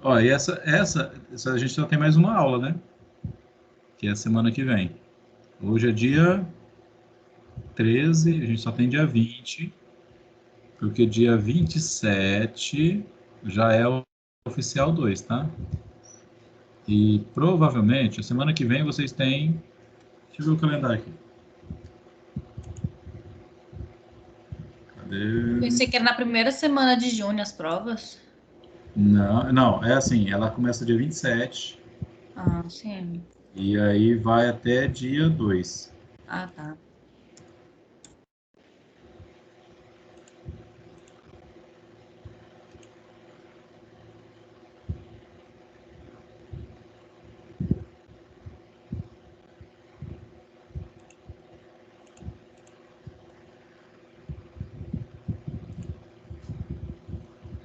Ó, e essa a gente só tem mais uma aula, né? Que é a semana que vem. Hoje é dia 13, a gente só tem dia 20, porque dia 27 já é o oficial 2, tá? E provavelmente, a semana que vem vocês têm... Deixa eu ver o calendário aqui. Cadê? Pensei que era na primeira semana de junho as provas. Não, não, é assim, ela começa dia 27 Ah, sim. e aí vai até dia 2. Ah, tá.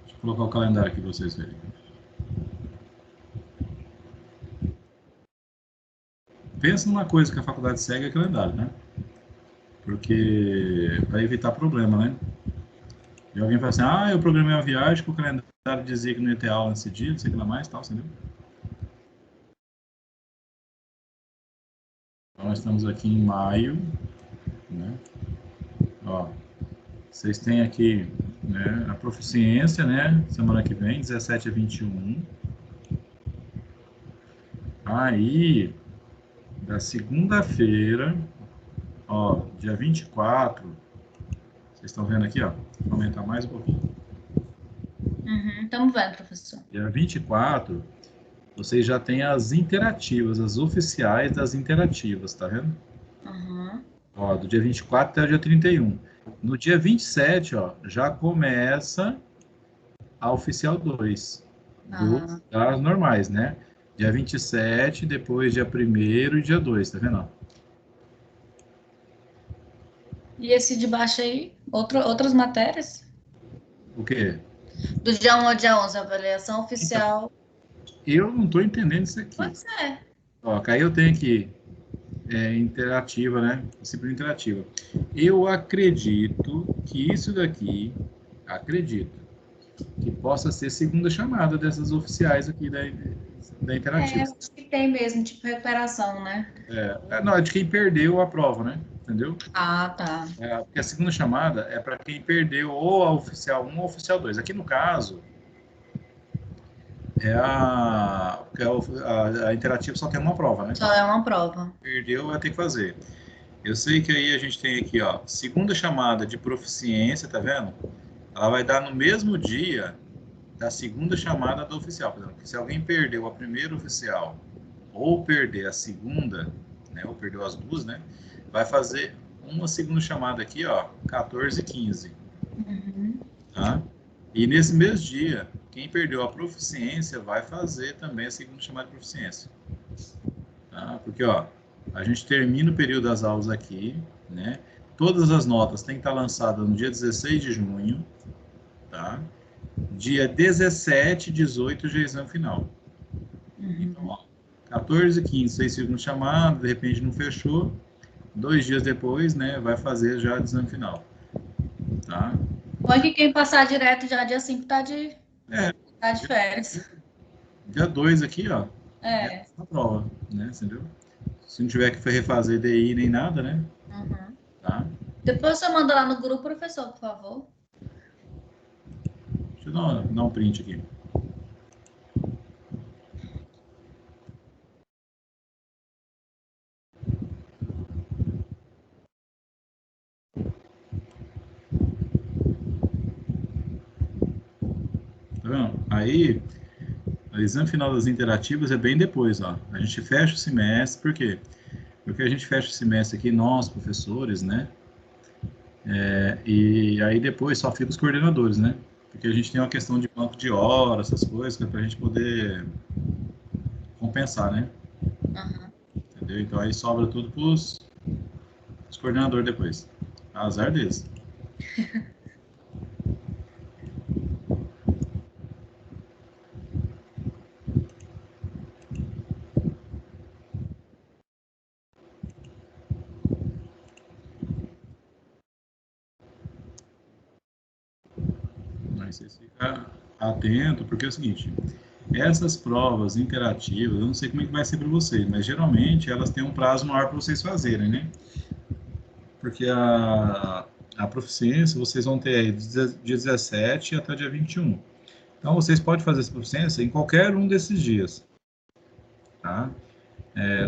Deixa eu colocar o calendário aqui para vocês verem. Pensa numa coisa que a faculdade segue é calendário, né? Porque para evitar problema, né? E alguém fala assim, ah, eu programei uma viagem que o calendário dizia que não ia ter aula nesse dia, não sei o que lá mais, tal, entendeu? Então, nós estamos aqui em maio, né? Ó, vocês têm aqui, né, a proficiência, né? Semana que vem, 17 a 21. Aí, da segunda-feira, ó, dia 24, vocês estão vendo aqui, ó, vou aumentar mais um pouquinho. Uhum, estamos vendo, professor. Dia 24, vocês já têm as interativas, as oficiais das interativas, tá vendo? Uhum. Ó, do dia 24 até o dia 31. No dia 27, ó, já começa a oficial 2 Ah. das normais, né? Dia 27, depois dia 1º e dia 2, tá vendo? Ó? E esse de baixo aí? Outras matérias? O quê? Do dia 1 ao dia 11, avaliação Então, oficial. eu não estou entendendo isso aqui. Pois é. Ó, aí eu tenho aqui interativa, né? Disciplina interativa. Eu acredito que isso daqui, acredito, que possa ser segunda chamada dessas oficiais aqui da É, interativa. acho que tem mesmo, tipo recuperação, né? Não, é de quem perdeu a prova, né? Entendeu? Ah, tá. Porque a segunda chamada é para quem perdeu ou a oficial 1 ou a oficial 2. Aqui no caso, a interativa só tem uma prova, né? Só é uma prova. Perdeu, vai ter que fazer. Eu sei que aí a gente tem aqui, ó, segunda chamada de proficiência, tá vendo? Ela vai dar no mesmo dia da segunda chamada do oficial. Por exemplo, se alguém perdeu a primeira oficial ou perder a segunda, né, ou perdeu as duas, né, vai fazer uma segunda chamada aqui, ó, 14 e 15, Uhum. tá? E nesse mesmo dia, quem perdeu a proficiência vai fazer também a segunda chamada de proficiência, tá? Porque, ó, a gente termina o período das aulas aqui, né? Todas as notas têm que estar lançadas no dia 16 de junho, tá? Dia 17, 18 já é exame final. Então, Uhum. ó, 14, 15, 6 segundos chamado, de repente não fechou, 2 dias depois, né, vai fazer já o exame final, tá? Põe que quem passar direto já dia 5 É, tá de férias. dia 2 aqui, ó, é É. a prova, né, entendeu? Se não tiver que refazer DI nem nada, né, Uhum. tá? Depois você manda lá no grupo, professor, por favor. Deixa eu dar um print aqui. Tá vendo? Aí, o exame final das interativas é bem depois, ó. A gente fecha o semestre, por quê? Porque a gente fecha o semestre aqui, nós, professores, né? E aí depois só fica os coordenadores, né? Porque a gente tem uma questão de banco de horas, essas coisas, que é para a gente poder compensar, né? Uhum. Entendeu? Então aí sobra tudo para os coordenadores depois. Azar deles. Mas vocês ficam atentos, porque é o seguinte, Essas provas interativas, eu não sei como é que vai ser para vocês, mas geralmente elas têm um prazo maior para vocês fazerem, né? Porque a proficiência vocês vão ter aí dia 17 até dia 21. Então vocês podem fazer essa proficiência em qualquer um desses dias, tá?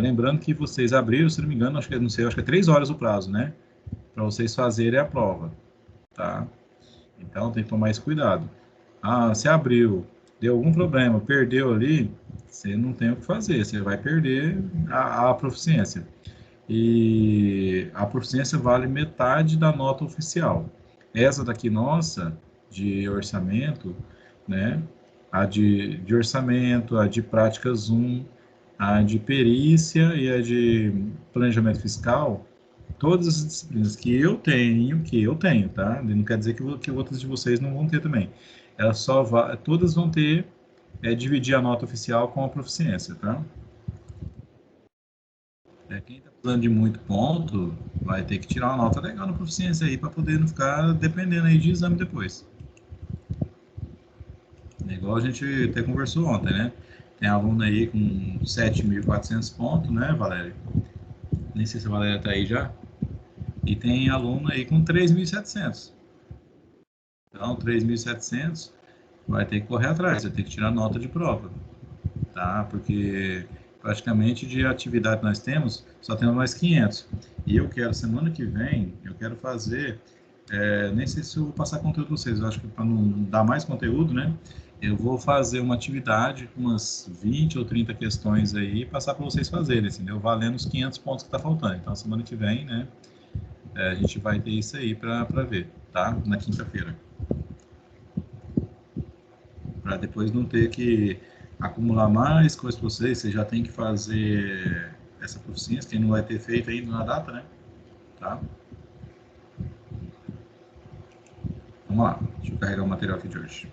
Lembrando que vocês abriram, se não me engano, acho que não sei, acho que é 3 horas o prazo, né? Para vocês fazerem a prova, tá? Então tem que tomar esse cuidado. Ah, se abriu, deu algum problema, perdeu ali, você não tem o que fazer, você vai perder a proficiência. E a proficiência vale metade da nota oficial. Essa daqui nossa, de orçamento, né? A de orçamento, a de práticas 1, a de perícia e a de planejamento fiscal, todas as disciplinas que eu tenho, tá? Não quer dizer que outras de vocês não vão ter também. Elas todas vão ter, dividir a nota oficial com a proficiência, tá? Quem está precisando de muito ponto, vai ter que tirar uma nota legal na proficiência aí, para poder não ficar dependendo aí de exame depois. É igual a gente até conversou ontem, né? Tem aluno aí com 7.400 pontos, né, Valéria? Nem sei se a Valéria está aí já. E tem aluno aí com 3.700. Então, 3.700 vai ter que correr atrás, vai ter que tirar nota de prova, tá? Porque praticamente de atividade que nós temos, só temos mais 500. E eu quero, semana que vem, eu quero fazer, nem sei se eu vou passar conteúdo para vocês, eu acho que para não dar mais conteúdo, né? Eu vou fazer uma atividade com umas 20 ou 30 questões aí e passar para vocês fazerem, entendeu? Valendo os 500 pontos que está faltando. Então, semana que vem, né, a gente vai ter isso aí para ver, tá? Na quinta-feira. Para depois não ter que acumular mais coisas para vocês, você já tem que fazer essa proficiência, quem não vai ter feito ainda na data, né? Tá? Vamos lá, deixa eu carregar o material aqui de hoje.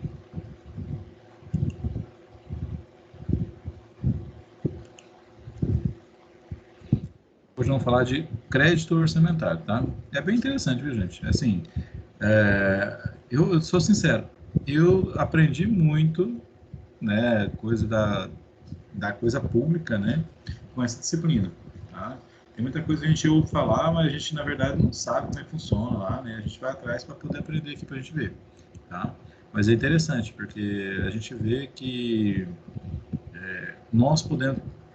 Hoje vamos falar de crédito orçamentário, tá? É bem interessante, viu, gente? Assim, eu sou sincero, eu aprendi muito, né, coisa da coisa pública, né, com essa disciplina, tá? Tem muita coisa que a gente ouve falar, mas a gente, na verdade, não sabe como é que funciona lá, né? A gente vai atrás para poder aprender aqui para a gente ver, tá? Mas é interessante, porque a gente vê que nós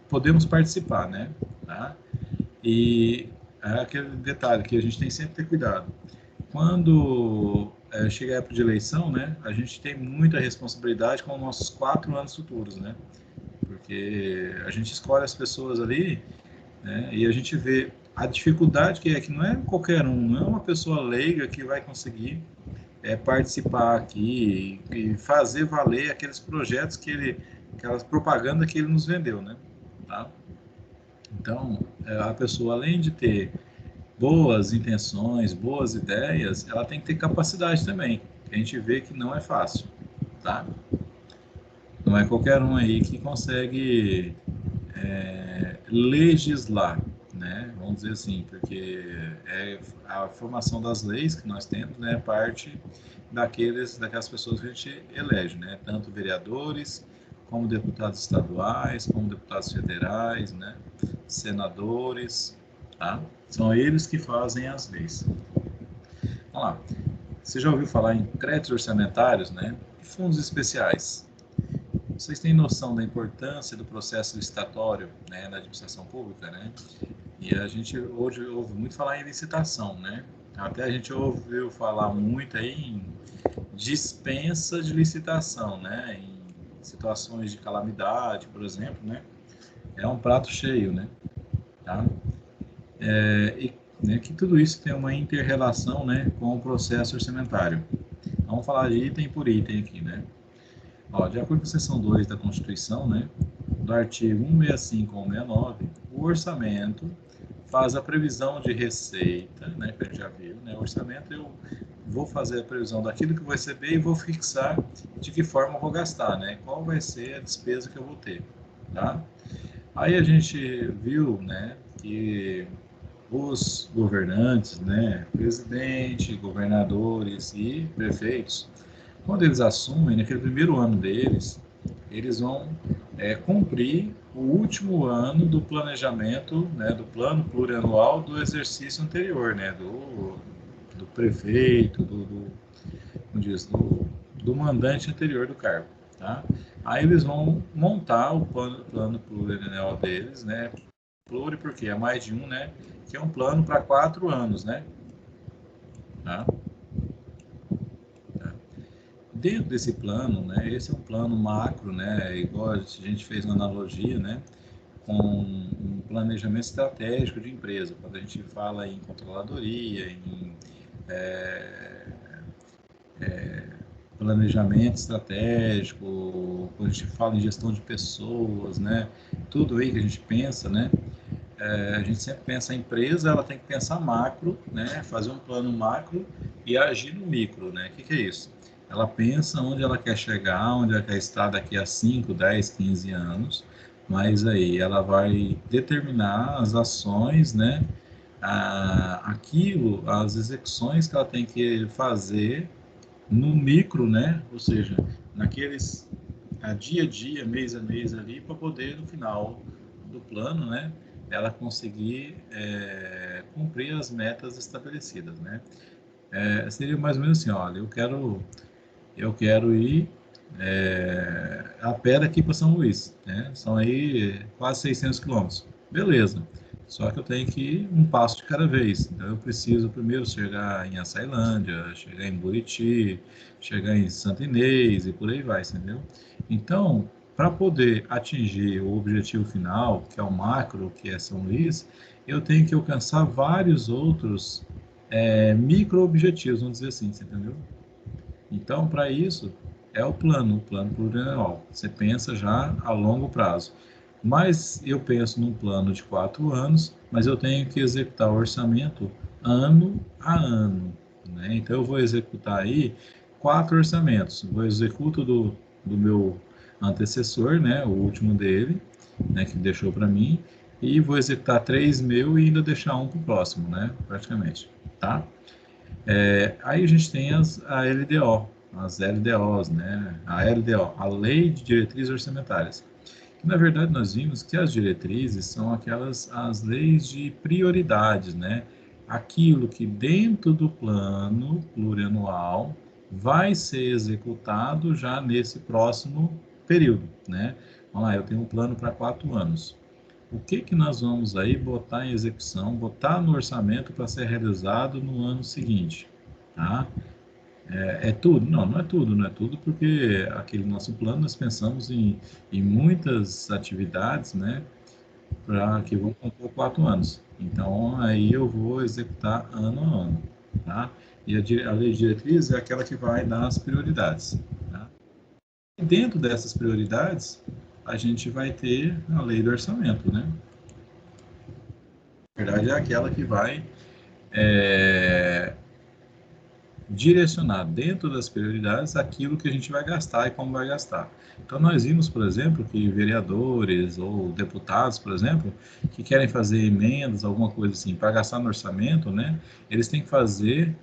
podemos participar, né? Tá? E é aquele detalhe que a gente tem sempre que ter cuidado. Quando chega a época de eleição, né, a gente tem muita responsabilidade com os nossos 4 anos futuros, né? Porque a gente escolhe as pessoas ali, né, e a gente vê a dificuldade que não é qualquer um, não é uma pessoa leiga que vai conseguir participar aqui e fazer valer aqueles projetos aquelas propagandas que ele nos vendeu, né? Tá? Então, a pessoa, além de ter boas intenções, boas ideias, ela tem que ter capacidade também. A gente vê que não é fácil, tá? Não é qualquer um aí que consegue legislar, né? Vamos dizer assim, porque a formação das leis que nós temos, né, é parte daquelas pessoas que a gente elege, né? Tanto vereadores, como deputados estaduais, como deputados federais, né? Senadores, tá? São eles que fazem as leis. Vamos lá. Você já ouviu falar em créditos orçamentários, né? E fundos especiais? Vocês têm noção da importância do processo licitatório, né, na administração pública, né? E a gente hoje ouve muito falar em licitação, né? Até a gente ouviu falar muito aí em dispensa de licitação, né? Em situações de calamidade, por exemplo, né? É um prato cheio, né? Tá? E né, que tudo isso tem uma inter-relação, né, com o processo orçamentário. Vamos falar de item por item aqui, né? Ó, de acordo com a seção 2 da Constituição, né, do artigo 165 ao 169, o orçamento faz a previsão de receita, né, que a gente já viu, né, o orçamento eu vou fazer a previsão daquilo que eu vou receber e vou fixar de que forma eu vou gastar, né, qual vai ser a despesa que eu vou ter, tá? Aí a gente viu, né, que os governantes, né, presidente, governadores e prefeitos, quando eles assumem, naquele primeiro ano deles, eles vão cumprir o último ano do planejamento, né, do plano plurianual do exercício anterior, né, do prefeito, como diz, do mandante anterior do cargo, tá? Aí eles vão montar o plano plurianual deles, né? Pluri porque é mais de um, né? Que é um plano para 4 anos, né? Tá? Tá. Dentro desse plano, né? Esse é um plano macro, né? Igual a gente fez uma analogia, né? Com um planejamento estratégico de empresa. Quando a gente fala em controladoria, em planejamento estratégico, quando a gente fala em gestão de pessoas, né? Tudo aí que a gente pensa, né? A gente sempre pensa a empresa, ela tem que pensar macro, né? Fazer um plano macro e agir no micro, né? O que é isso? Ela pensa onde ela quer chegar, onde ela quer estar daqui a 5, 10, 15 anos, mas aí ela vai determinar as ações, né? Aquilo, as execuções que ela tem que fazer no micro, né? Ou seja, naqueles dia a dia, mês a mês ali, para poder no final do plano, né? Ela conseguir cumprir as metas estabelecidas, né? Seria mais ou menos assim, olha, eu quero ir a pé daqui para São Luís, né? São aí quase 600 quilômetros. Beleza. Só que eu tenho que ir um passo de cada vez. Então eu preciso primeiro chegar em Açailândia, chegar em Buriti, chegar em Santa Inês e por aí vai, entendeu? Então, para poder atingir o objetivo final, que é o macro, que é São Luís, eu tenho que alcançar vários outros micro objetivos, vamos dizer assim, você entendeu? Então, para isso, é o plano plurianual. Você pensa já a longo prazo. Mas eu penso num plano de 4 anos, mas eu tenho que executar o orçamento ano a ano, né? Então, eu vou executar aí 4 orçamentos. Vou executo do meu antecessor, né? O último dele, né? Que deixou para mim. E vou executar 3 meu e ainda deixar um para o próximo, né? Praticamente, tá? Aí a gente tem a LDO, as LDOs, né? A LDO, a Lei de Diretrizes Orçamentárias. Que, na verdade, nós vimos que as diretrizes são as leis de prioridades, né? Aquilo que dentro do plano plurianual vai ser executado já nesse próximo período, né? Vamos lá, eu tenho um plano para 4 anos. O que que nós vamos aí botar em execução, botar no orçamento para ser realizado no ano seguinte, tá? É tudo? Não, não é tudo, não é tudo, porque aquele nosso plano nós pensamos em muitas atividades, né, para que vão compor 4 anos. Então, aí eu vou executar ano a ano, tá? E a lei de diretriz é aquela que vai dar as prioridades, tá? E dentro dessas prioridades, a gente vai ter a lei do orçamento, né? Na verdade, é aquela que vai é, direcionar dentro das prioridades aquilo que a gente vai gastar e como vai gastar. Então, nós vimos, por exemplo, que vereadores ou deputados, por exemplo, que querem fazer emendas, alguma coisa assim, para gastar no orçamento, né, eles têm que fazer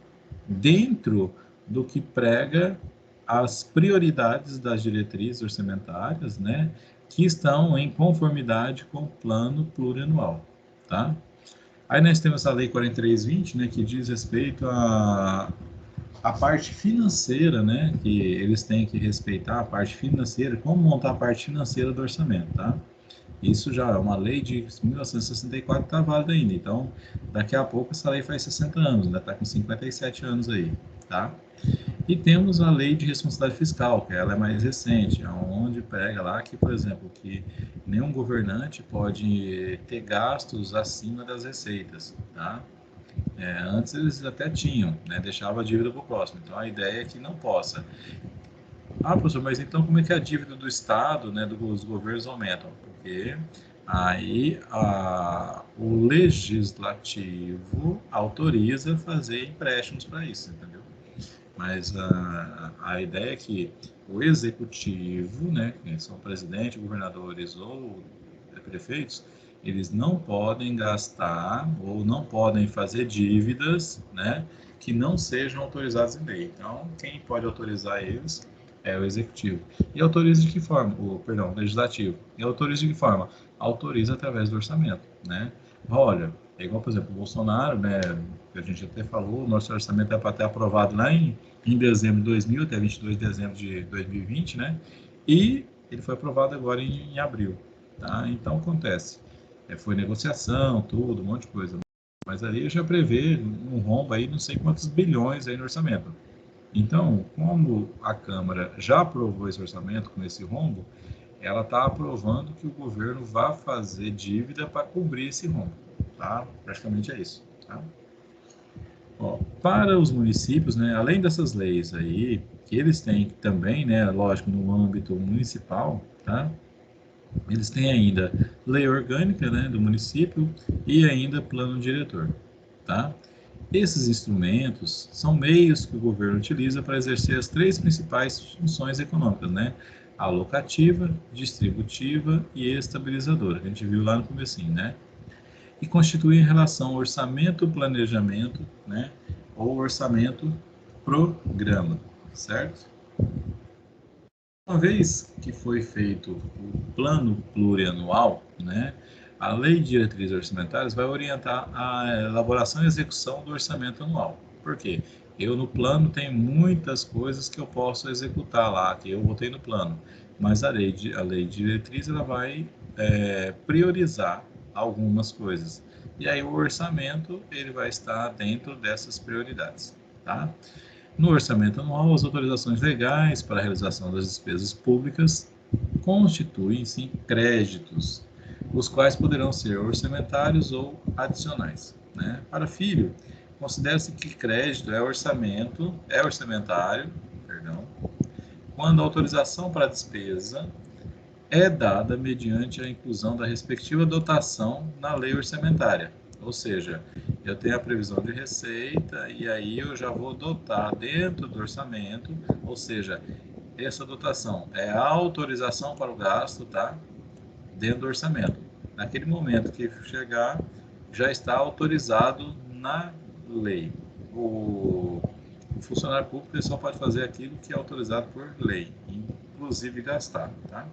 dentro do que prega as prioridades das diretrizes orçamentárias, né, que estão em conformidade com o plano plurianual, tá? Aí nós temos a Lei 4320, né, que diz respeito a parte financeira, né, que eles têm que respeitar a parte financeira, como montar a parte financeira do orçamento, tá? Isso já é uma lei de 1964 que está válida ainda, então daqui a pouco essa lei faz 60 anos, ainda está com 57 anos aí, tá? E temos a lei de responsabilidade fiscal, que ela é mais recente, onde pega lá que, por exemplo, que nenhum governante pode ter gastos acima das receitas, tá? Antes eles até tinham, né? Deixava a dívida para o próximo. Então a ideia é que não possa. Ah, professor, mas então como é que a dívida do Estado, né, dos governos aumentam? Porque aí o legislativo autoriza fazer empréstimos para isso, entendeu? Mas a ideia é que o executivo, né, que são presidente, governadores ou prefeitos, eles não podem gastar ou não podem fazer dívidas, né, que não sejam autorizadas em lei. Então, quem pode autorizar eles É o executivo. E autoriza de que forma? Perdão, legislativo. E autoriza de que forma? Autoriza através do orçamento, né? Olha, é igual, por exemplo, o Bolsonaro, né? Que a gente até falou, o nosso orçamento é para ter aprovado lá em dezembro de 2000, até 22 de dezembro de 2020, né? E ele foi aprovado agora em abril, tá? Então, acontece. Foi negociação, tudo, um monte de coisa. Mas ali já prevê um rombo aí, não sei quantos bilhões aí no orçamento. Então, como a Câmara já aprovou esse orçamento com esse rombo, ela está aprovando que o governo vá fazer dívida para cobrir esse rombo, tá? Praticamente é isso, tá? Ó, para os municípios, né, além dessas leis aí, que eles têm também, né, lógico, no âmbito municipal, tá? Eles têm ainda lei orgânica, né, do município e ainda plano diretor, tá? Esses instrumentos são meios que o governo utiliza para exercer as três principais funções econômicas, né? Alocativa, distributiva e estabilizadora, que a gente viu lá no comecinho, né? E constituem em relação ao orçamento, planejamento, né? Ou orçamento, programa, certo? Uma vez que foi feito o plano plurianual, né, a Lei de Diretrizes Orçamentárias vai orientar a elaboração e execução do orçamento anual. Por quê? Eu no plano tenho muitas coisas que eu posso executar lá, que eu botei no plano, mas a lei de diretriz ela vai priorizar algumas coisas. E aí o orçamento ele vai estar dentro dessas prioridades, tá? No orçamento anual, as autorizações legais para a realização das despesas públicas constituem-se créditos, os quais poderão ser orçamentários ou adicionais, né? Para filho, considera-se que crédito é orçamentário, perdão, quando a autorização para a despesa é dada mediante a inclusão da respectiva dotação na lei orçamentária. Ou seja, eu tenho a previsão de receita e aí eu já vou dotar dentro do orçamento, ou seja, essa dotação é a autorização para o gasto, tá? Dentro do orçamento. Naquele momento que chegar, já está autorizado na lei. O funcionário público só pode fazer aquilo que é autorizado por lei, inclusive gastar, tá?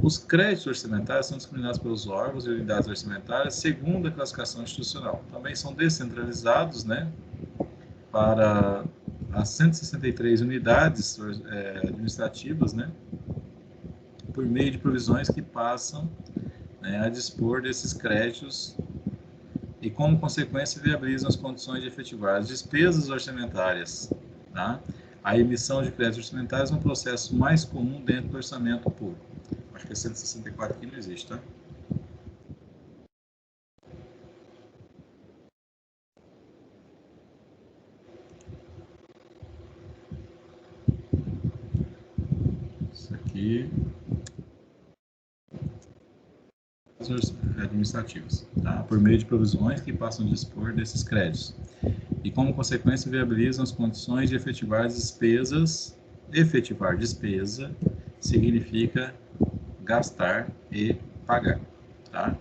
Os créditos orçamentários são discriminados pelos órgãos e unidades orçamentárias segundo a classificação institucional. Também são descentralizados, né, para as 163 unidades administrativas, né, por meio de provisões que passam, né, a dispor desses créditos e, como consequência, viabilizam as condições de efetivar as despesas orçamentárias. Tá? A emissão de créditos orçamentários é um processo mais comum dentro do orçamento público. Acho que é 164 aqui não existe, tá? Isso aqui, administrativas, tá? Por meio de provisões que passam a dispor desses créditos. E, como consequência, viabilizam as condições de efetivar as despesas. Efetivar despesa significa gastar e pagar, tá?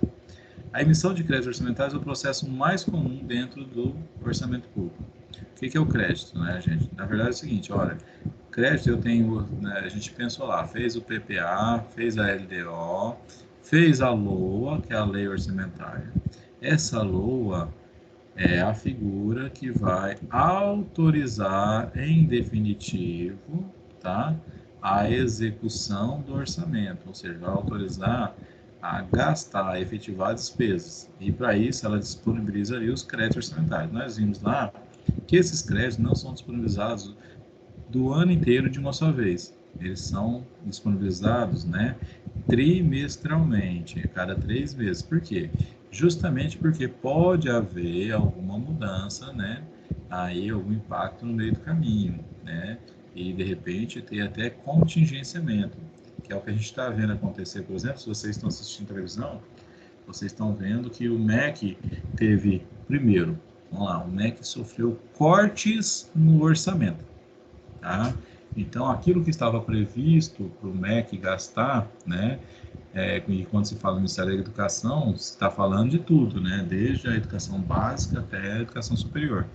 A emissão de créditos orçamentários é o processo mais comum dentro do orçamento público. O que é o crédito, né, gente? Na verdade é o seguinte, olha, crédito eu tenho, né, a gente pensou lá, fez o PPA, fez a LDO, fez a LOA, que é a Lei Orçamentária. Essa LOA é a figura que vai autorizar em definitivo, tá, a execução do orçamento, ou seja, vai autorizar a gastar, a efetivar despesas. E para isso ela disponibiliza ali os créditos orçamentários. Nós vimos lá que esses créditos não são disponibilizados do ano inteiro de uma só vez. Eles são disponibilizados, né, trimestralmente, a cada 3 meses. Por quê? Justamente porque pode haver alguma mudança, né, aí algum impacto no meio do caminho, né, e de repente ter até contingenciamento, que é o que a gente está vendo acontecer. Por exemplo, se vocês estão assistindo televisão, vocês estão vendo que o MEC teve, primeiro, vamos lá, o MEC sofreu cortes no orçamento. Tá? Então, aquilo que estava previsto para o MEC gastar, né, e quando se fala no Ministério da Educação, se está falando de tudo, né, desde a educação básica até a educação superior.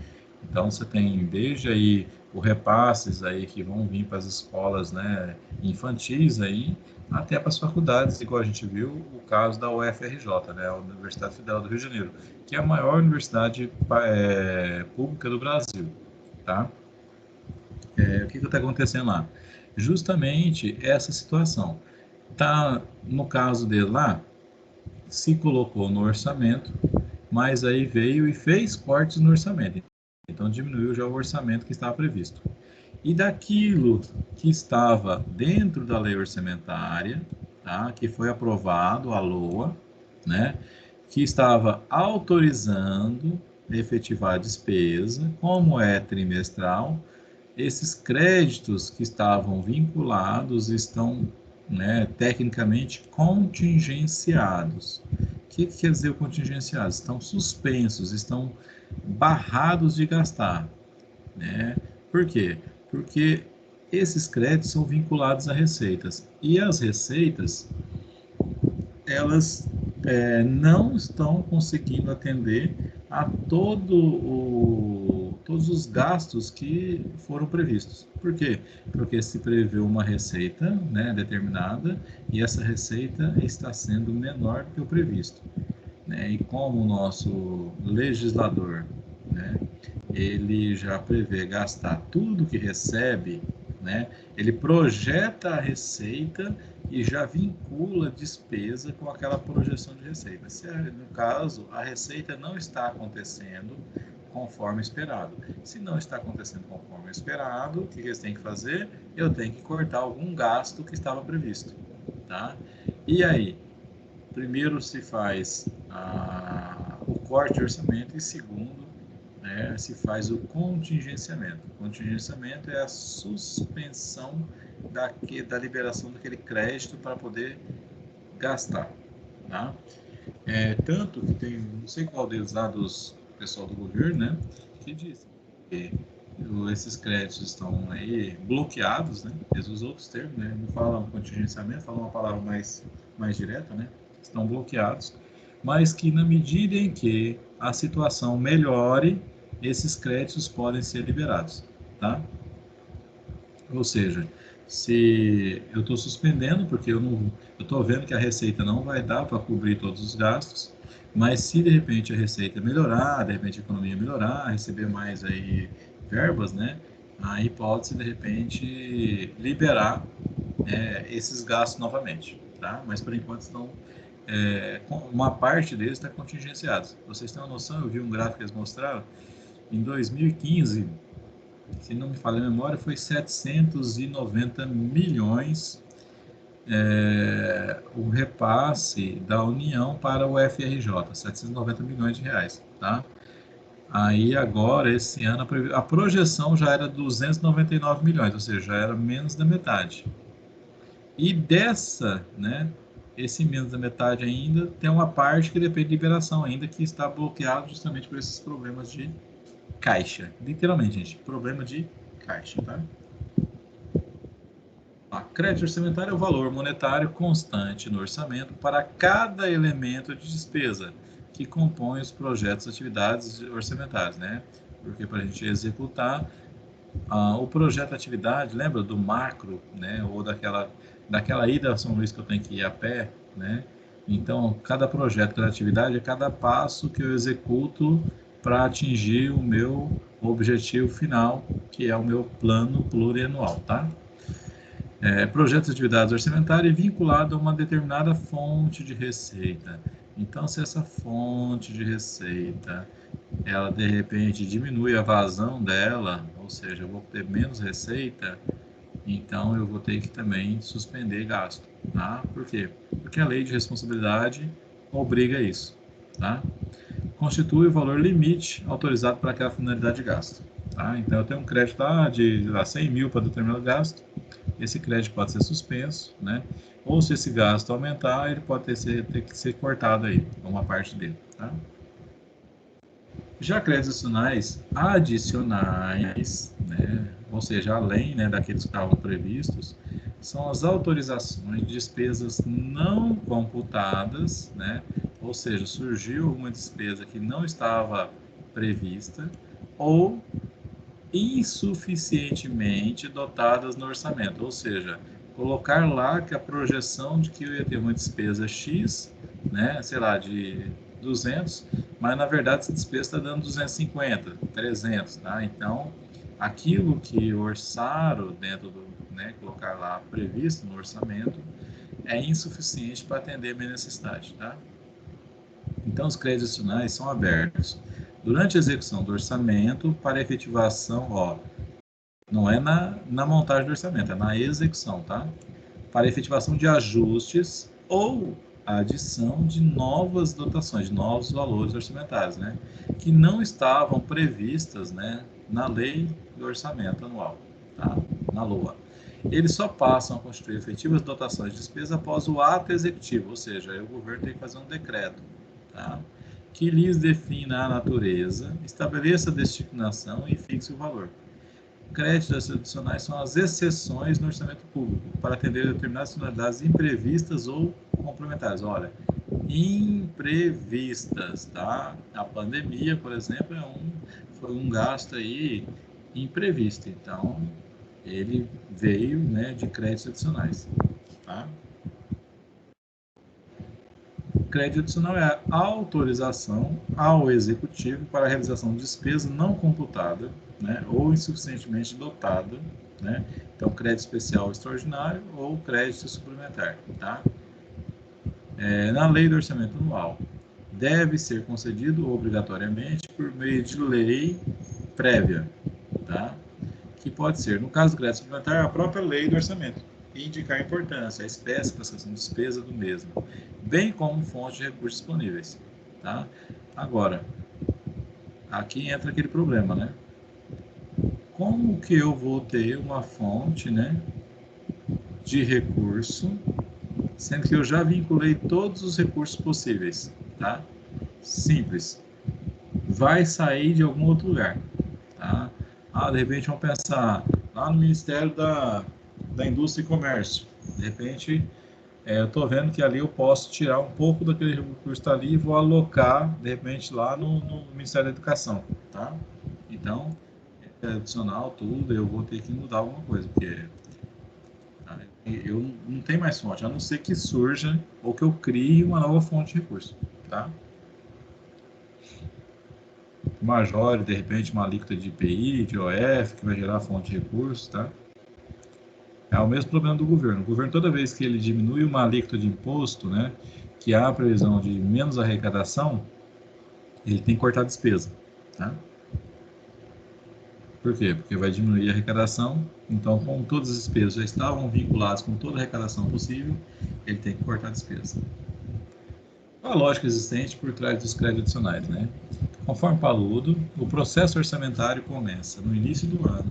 Então, você tem desde aí o repasses aí que vão vir para as escolas, né, infantis aí, até para as faculdades, igual a gente viu o caso da UFRJ, né, a Universidade Federal do Rio de Janeiro, que é a maior universidade pública do Brasil, tá? O que está acontecendo lá? Justamente essa situação. Tá, no caso dele lá, se colocou no orçamento, mas aí veio e fez cortes no orçamento. Então diminuiu já o orçamento que estava previsto. E daquilo que estava dentro da lei orçamentária, tá, que foi aprovado, a LOA, né, que estava autorizando efetivar a despesa, como é trimestral, esses créditos que estavam vinculados estão, né, tecnicamente contingenciados. O que quer dizer o contingenciados? Estão suspensos, estão barrados de gastar, né? Por quê? Porque esses créditos são vinculados a receitas e as receitas elas não estão conseguindo atender a todos os gastos que foram previstos. Por quê? Porque se prevê uma receita, né, determinada e essa receita está sendo menor do que o previsto, né? E como o nosso legislador, né, ele já prevê gastar tudo que recebe, né? Ele projeta a receita e já vincula a despesa com aquela projeção de receita. Se, no caso, a receita não está acontecendo conforme esperado. Se não está acontecendo conforme esperado, o que eles têm que fazer? Eu tenho que cortar algum gasto que estava previsto, tá? E aí, primeiro se faz o corte de orçamento e segundo, né, se faz o contingenciamento. O contingenciamento é a suspensão da liberação daquele crédito para poder gastar. Tá? Tanto que tem, não sei qual deles lá dos pessoal do governo, né, que diz que esses créditos estão aí bloqueados, né? Eles usam outros termos, né? Não falam contingenciamento, falam uma palavra mais direta, né? Estão bloqueados, mas que na medida em que a situação melhore, esses créditos podem ser liberados, tá? Ou seja, se eu estou suspendendo porque eu estou vendo que a receita não vai dar para cobrir todos os gastos, mas se de repente a receita melhorar, de repente a economia melhorar, receber mais aí verbas, né? Aí pode-se de repente liberar esses gastos novamente, tá? Mas por enquanto estão uma parte deles está contingenciados. Vocês têm uma noção? Eu vi um gráfico que eles mostraram em 2015, se não me falha a memória, foi 790 milhões o repasse da União para o FRJ, 790 milhões de reais, tá? Aí agora, esse ano, a projeção já era 299 milhões, ou seja, já era menos da metade. E dessa, né, esse menos da metade ainda, tem uma parte que depende de liberação ainda, que está bloqueado justamente por esses problemas de caixa. Literalmente, gente, problema de caixa, tá? A crédito orçamentário é o valor monetário constante no orçamento para cada elemento de despesa que compõe os projetos e atividades orçamentárias, né? Porque para a gente executar o projeto atividade, lembra do macro, né? Ou daquela ida a São Luís que eu tenho que ir a pé, né? Então, cada projeto, cada atividade é cada passo que eu executo para atingir o meu objetivo final, que é o meu plano plurianual, tá? Projeto de atividades orçamentárias vinculado a uma determinada fonte de receita. Então, se essa fonte de receita, ela de repente diminui a vazão dela, ou seja, eu vou ter menos receita, então eu vou ter que também suspender gasto, tá? Por quê? Porque a lei de responsabilidade obriga isso, tá? Constitui o valor limite autorizado para aquela finalidade de gasto, tá? Então eu tenho um crédito de 100 mil para determinado gasto, esse crédito pode ser suspenso, né? Ou se esse gasto aumentar, ele pode ter que ser cortado aí, uma parte dele, tá? Já créditos adicionais, né, ou seja, além, né, daqueles que estavam previstos, são as autorizações de despesas não computadas, né, ou seja, surgiu alguma despesa que não estava prevista, ou insuficientemente dotadas no orçamento, ou seja, colocar lá que a projeção de que eu ia ter uma despesa X, né, sei lá, de 200, mas na verdade essa despesa está dando 250, 300, tá? Então, aquilo que orçaram dentro do, né, colocar lá previsto no orçamento, é insuficiente para atender a minha necessidade, tá? Então, os créditos adicionais são abertos durante a execução do orçamento para efetivação, ó, não é na montagem do orçamento, é na execução, tá? Para efetivação de ajustes ou adição de novas dotações, de novos valores orçamentários, né? Que não estavam previstas, né, na lei do orçamento anual, tá? Na LOA. Eles só passam a constituir efetivas dotações de despesa após o ato executivo, ou seja, aí o governo tem que fazer um decreto, tá? Que lhes defina a natureza, estabeleça a destinação e fixe o valor. Créditos adicionais são as exceções no orçamento público para atender determinadas finalidades imprevistas ou complementares. Olha, imprevistas, tá? A pandemia, por exemplo, foi um gasto aí imprevisto. Então, ele veio, né, de créditos adicionais, tá? Crédito adicional é a autorização ao executivo para a realização de despesa não computada, né, ou insuficientemente dotada, né? Então, crédito especial extraordinário ou crédito suplementar, tá? Na lei do orçamento anual, deve ser concedido obrigatoriamente por meio de lei prévia, tá? Que pode ser, no caso do crédito suplementar, a própria lei do orçamento, e indicar a importância, a espécie, classificação de despesa do mesmo, bem como fonte de recursos disponíveis, tá? Agora, aqui entra aquele problema, né? Como que eu vou ter uma fonte, né, de recurso, sendo que eu já vinculei todos os recursos possíveis, tá? Simples. Vai sair de algum outro lugar, tá? Ah, de repente vamos pensar lá no Ministério da Indústria e Comércio. De repente, eu estou vendo que ali eu posso tirar um pouco daquele recurso que está ali e vou alocar, de repente, lá no Ministério da Educação, tá? Então, adicional, tudo, eu vou ter que mudar alguma coisa, porque tá, eu não tenho mais fonte, a não ser que surja ou que eu crie uma nova fonte de recurso, tá? Majore, de repente, uma alíquota de IPI, de OF, que vai gerar fonte de recursos, tá? É o mesmo problema do governo. O governo, toda vez que ele diminui uma alíquota de imposto, né, que há a previsão de menos arrecadação, ele tem que cortar a despesa, tá? Por quê? Porque vai diminuir a arrecadação, então, como todas as despesas já estavam vinculadas com toda a arrecadação possível, ele tem que cortar a despesa. Qual a lógica existente por trás dos créditos adicionais, né? Conforme Paludo, o processo orçamentário começa no início do ano.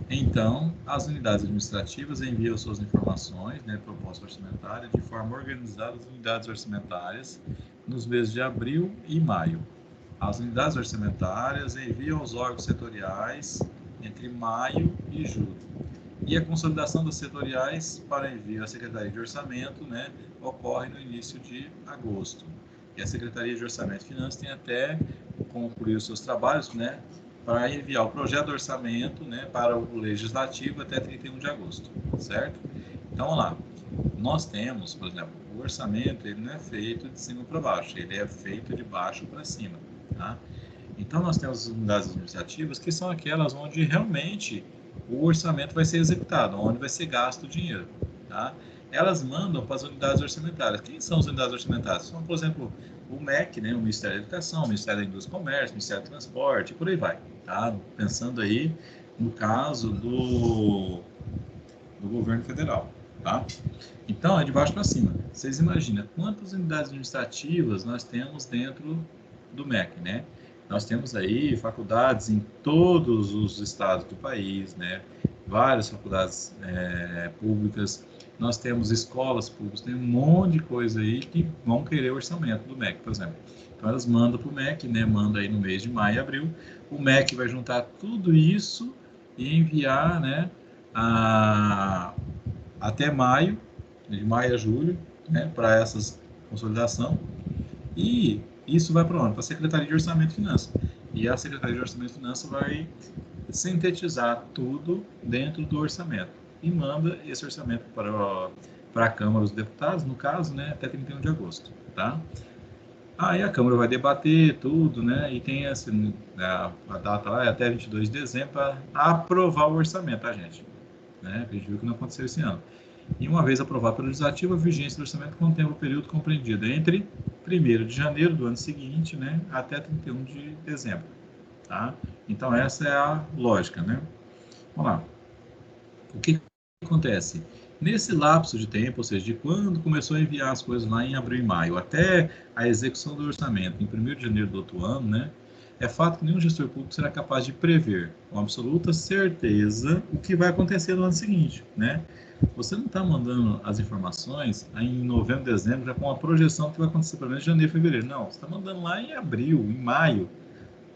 Então, as unidades administrativas enviam suas informações, né, proposta orçamentária, de forma organizada às unidades orçamentárias nos meses de abril e maio. As unidades orçamentárias enviam aos órgãos setoriais entre maio e julho. E a consolidação das setoriais para envio à Secretaria de Orçamento, né, ocorre no início de agosto. E a Secretaria de Orçamento e Finanças tem até concluir os seus trabalhos, né, para enviar o projeto de orçamento, né, para o Legislativo até 31 de agosto, certo? Então, vamos lá. Nós temos, por exemplo, o orçamento, ele não é feito de cima para baixo, ele é feito de baixo para cima, tá? Então, nós temos as unidades administrativas, que são aquelas onde realmente o orçamento vai ser executado, onde vai ser gasto o dinheiro, tá? Elas mandam para as unidades orçamentárias. Quem são as unidades orçamentárias? São, por exemplo, o MEC, né, o Ministério da Educação, o Ministério da Indústria e Comércio, o Ministério do Transporte, por aí vai, tá? Pensando aí no caso do governo federal, tá? Então, é de baixo para cima. Vocês imaginam quantas unidades administrativas nós temos dentro do MEC, né? Nós temos aí faculdades em todos os estados do país, né? Várias faculdades públicas, nós temos escolas públicas, tem um monte de coisa aí que vão querer orçamento do MEC, por exemplo. Então, elas mandam para o MEC, né? Manda aí no mês de maio e abril. O MEC vai juntar tudo isso e enviar, né? Até maio, de maio a julho, né? Para essas consolidação. E isso vai para onde? Para a Secretaria de Orçamento e Finanças. E a Secretaria de Orçamento e Finanças vai sintetizar tudo dentro do orçamento e manda esse orçamento para a Câmara dos Deputados, no caso, né, até 31 de agosto, tá? Aí a Câmara vai debater tudo, né, e tem assim, a data lá é até 22 de dezembro para aprovar o orçamento, tá, gente? Né, a gente viu que não aconteceu esse ano. E uma vez aprovado pelo Legislativo, a vigência do orçamento contempla o período compreendido entre 1º de janeiro do ano seguinte, né, até 31 de dezembro, tá? Então essa é a lógica, né? Vamos lá. O que acontece? Nesse lapso de tempo, ou seja, de quando começou a enviar as coisas lá em abril e maio, até a execução do orçamento em 1º de janeiro do outro ano, né? É fato que nenhum gestor público será capaz de prever com absoluta certeza o que vai acontecer no ano seguinte, né? Você não está mandando as informações em novembro, dezembro, já com a projeção que vai acontecer pelo menos em janeiro, fevereiro. Não, você está mandando lá em abril, em maio,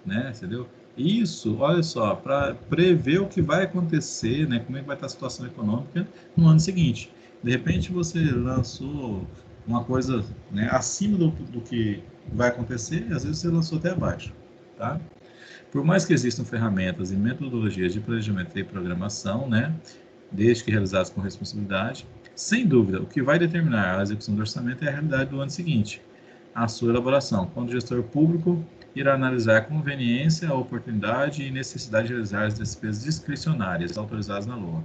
né? Entendeu? Isso, olha só, para prever o que vai acontecer, né? Como é que vai estar a situação econômica no ano seguinte. De repente você lançou uma coisa, né, acima do que vai acontecer, e às vezes você lançou até abaixo, tá? Por mais que existam ferramentas e metodologias de planejamento e programação, né, desde que realizadas com responsabilidade, sem dúvida, o que vai determinar a execução do orçamento é a realidade do ano seguinte, a sua elaboração, quando o gestor público irá analisar a conveniência, a oportunidade e necessidade de realizar as despesas discricionárias autorizadas na LOA,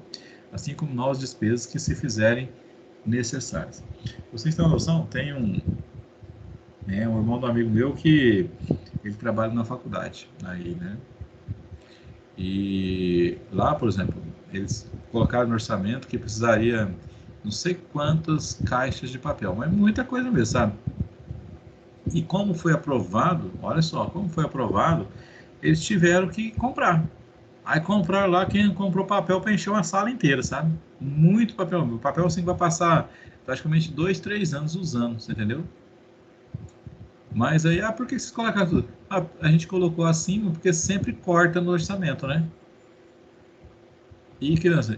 assim como novas despesas que se fizerem necessárias. Vocês têm uma noção? Tem um irmão do amigo meu que ele trabalha na faculdade, aí, né? E lá, por exemplo, eles colocaram no orçamento que precisaria não sei quantas caixas de papel, mas muita coisa mesmo, sabe? E como foi aprovado, olha só, como foi aprovado, eles tiveram que comprar. Aí compraram lá, quem comprou papel para encher uma sala inteira, sabe? Muito papel. O papel assim vai passar praticamente 2, 3 anos usando, você entendeu? Mas aí, por que vocês colocaram tudo? A gente colocou acima porque sempre corta no orçamento, né? E criança,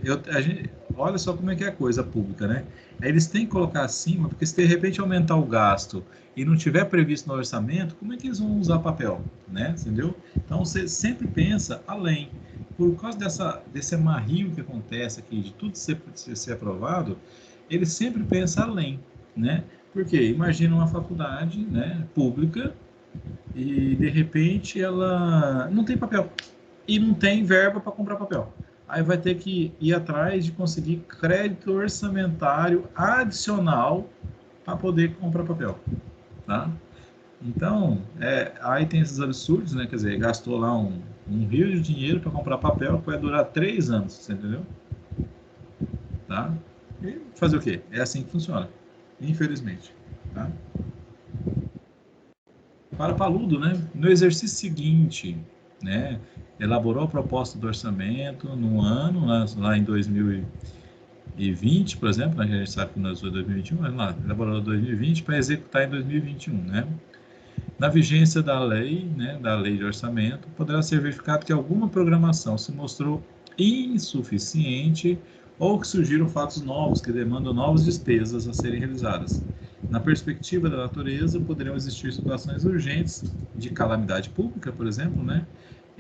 olha só como é que é a coisa pública, né? Aí eles têm que colocar acima, porque se de repente aumentar o gasto e não tiver previsto no orçamento, como é que eles vão usar papel, né? Entendeu? Então você sempre pensa além. Por causa desse amarrio que acontece aqui, de tudo ser aprovado, ele sempre pensa além, né? Porque imagina uma faculdade, né, pública e de repente ela não tem papel e não tem verba para comprar papel. Aí vai ter que ir atrás de conseguir crédito orçamentário adicional para poder comprar papel, tá? Então, aí tem esses absurdos, né? Quer dizer, gastou lá um rio de dinheiro para comprar papel que vai durar 3 anos, você entendeu? Tá? E fazer o quê? É assim que funciona, infelizmente, tá? Para Paludo, né? No exercício seguinte, né? Elaborou a proposta do orçamento no ano, lá em 2020, por exemplo, né? A gente sabe que nós foi 2021, mas lá, elaborou 2020 para executar em 2021, né? Na vigência da lei, né, da lei de orçamento, poderá ser verificado que alguma programação se mostrou insuficiente ou que surgiram fatos novos que demandam novas despesas a serem realizadas. Na perspectiva da natureza, poderiam existir situações urgentes de calamidade pública, por exemplo, né?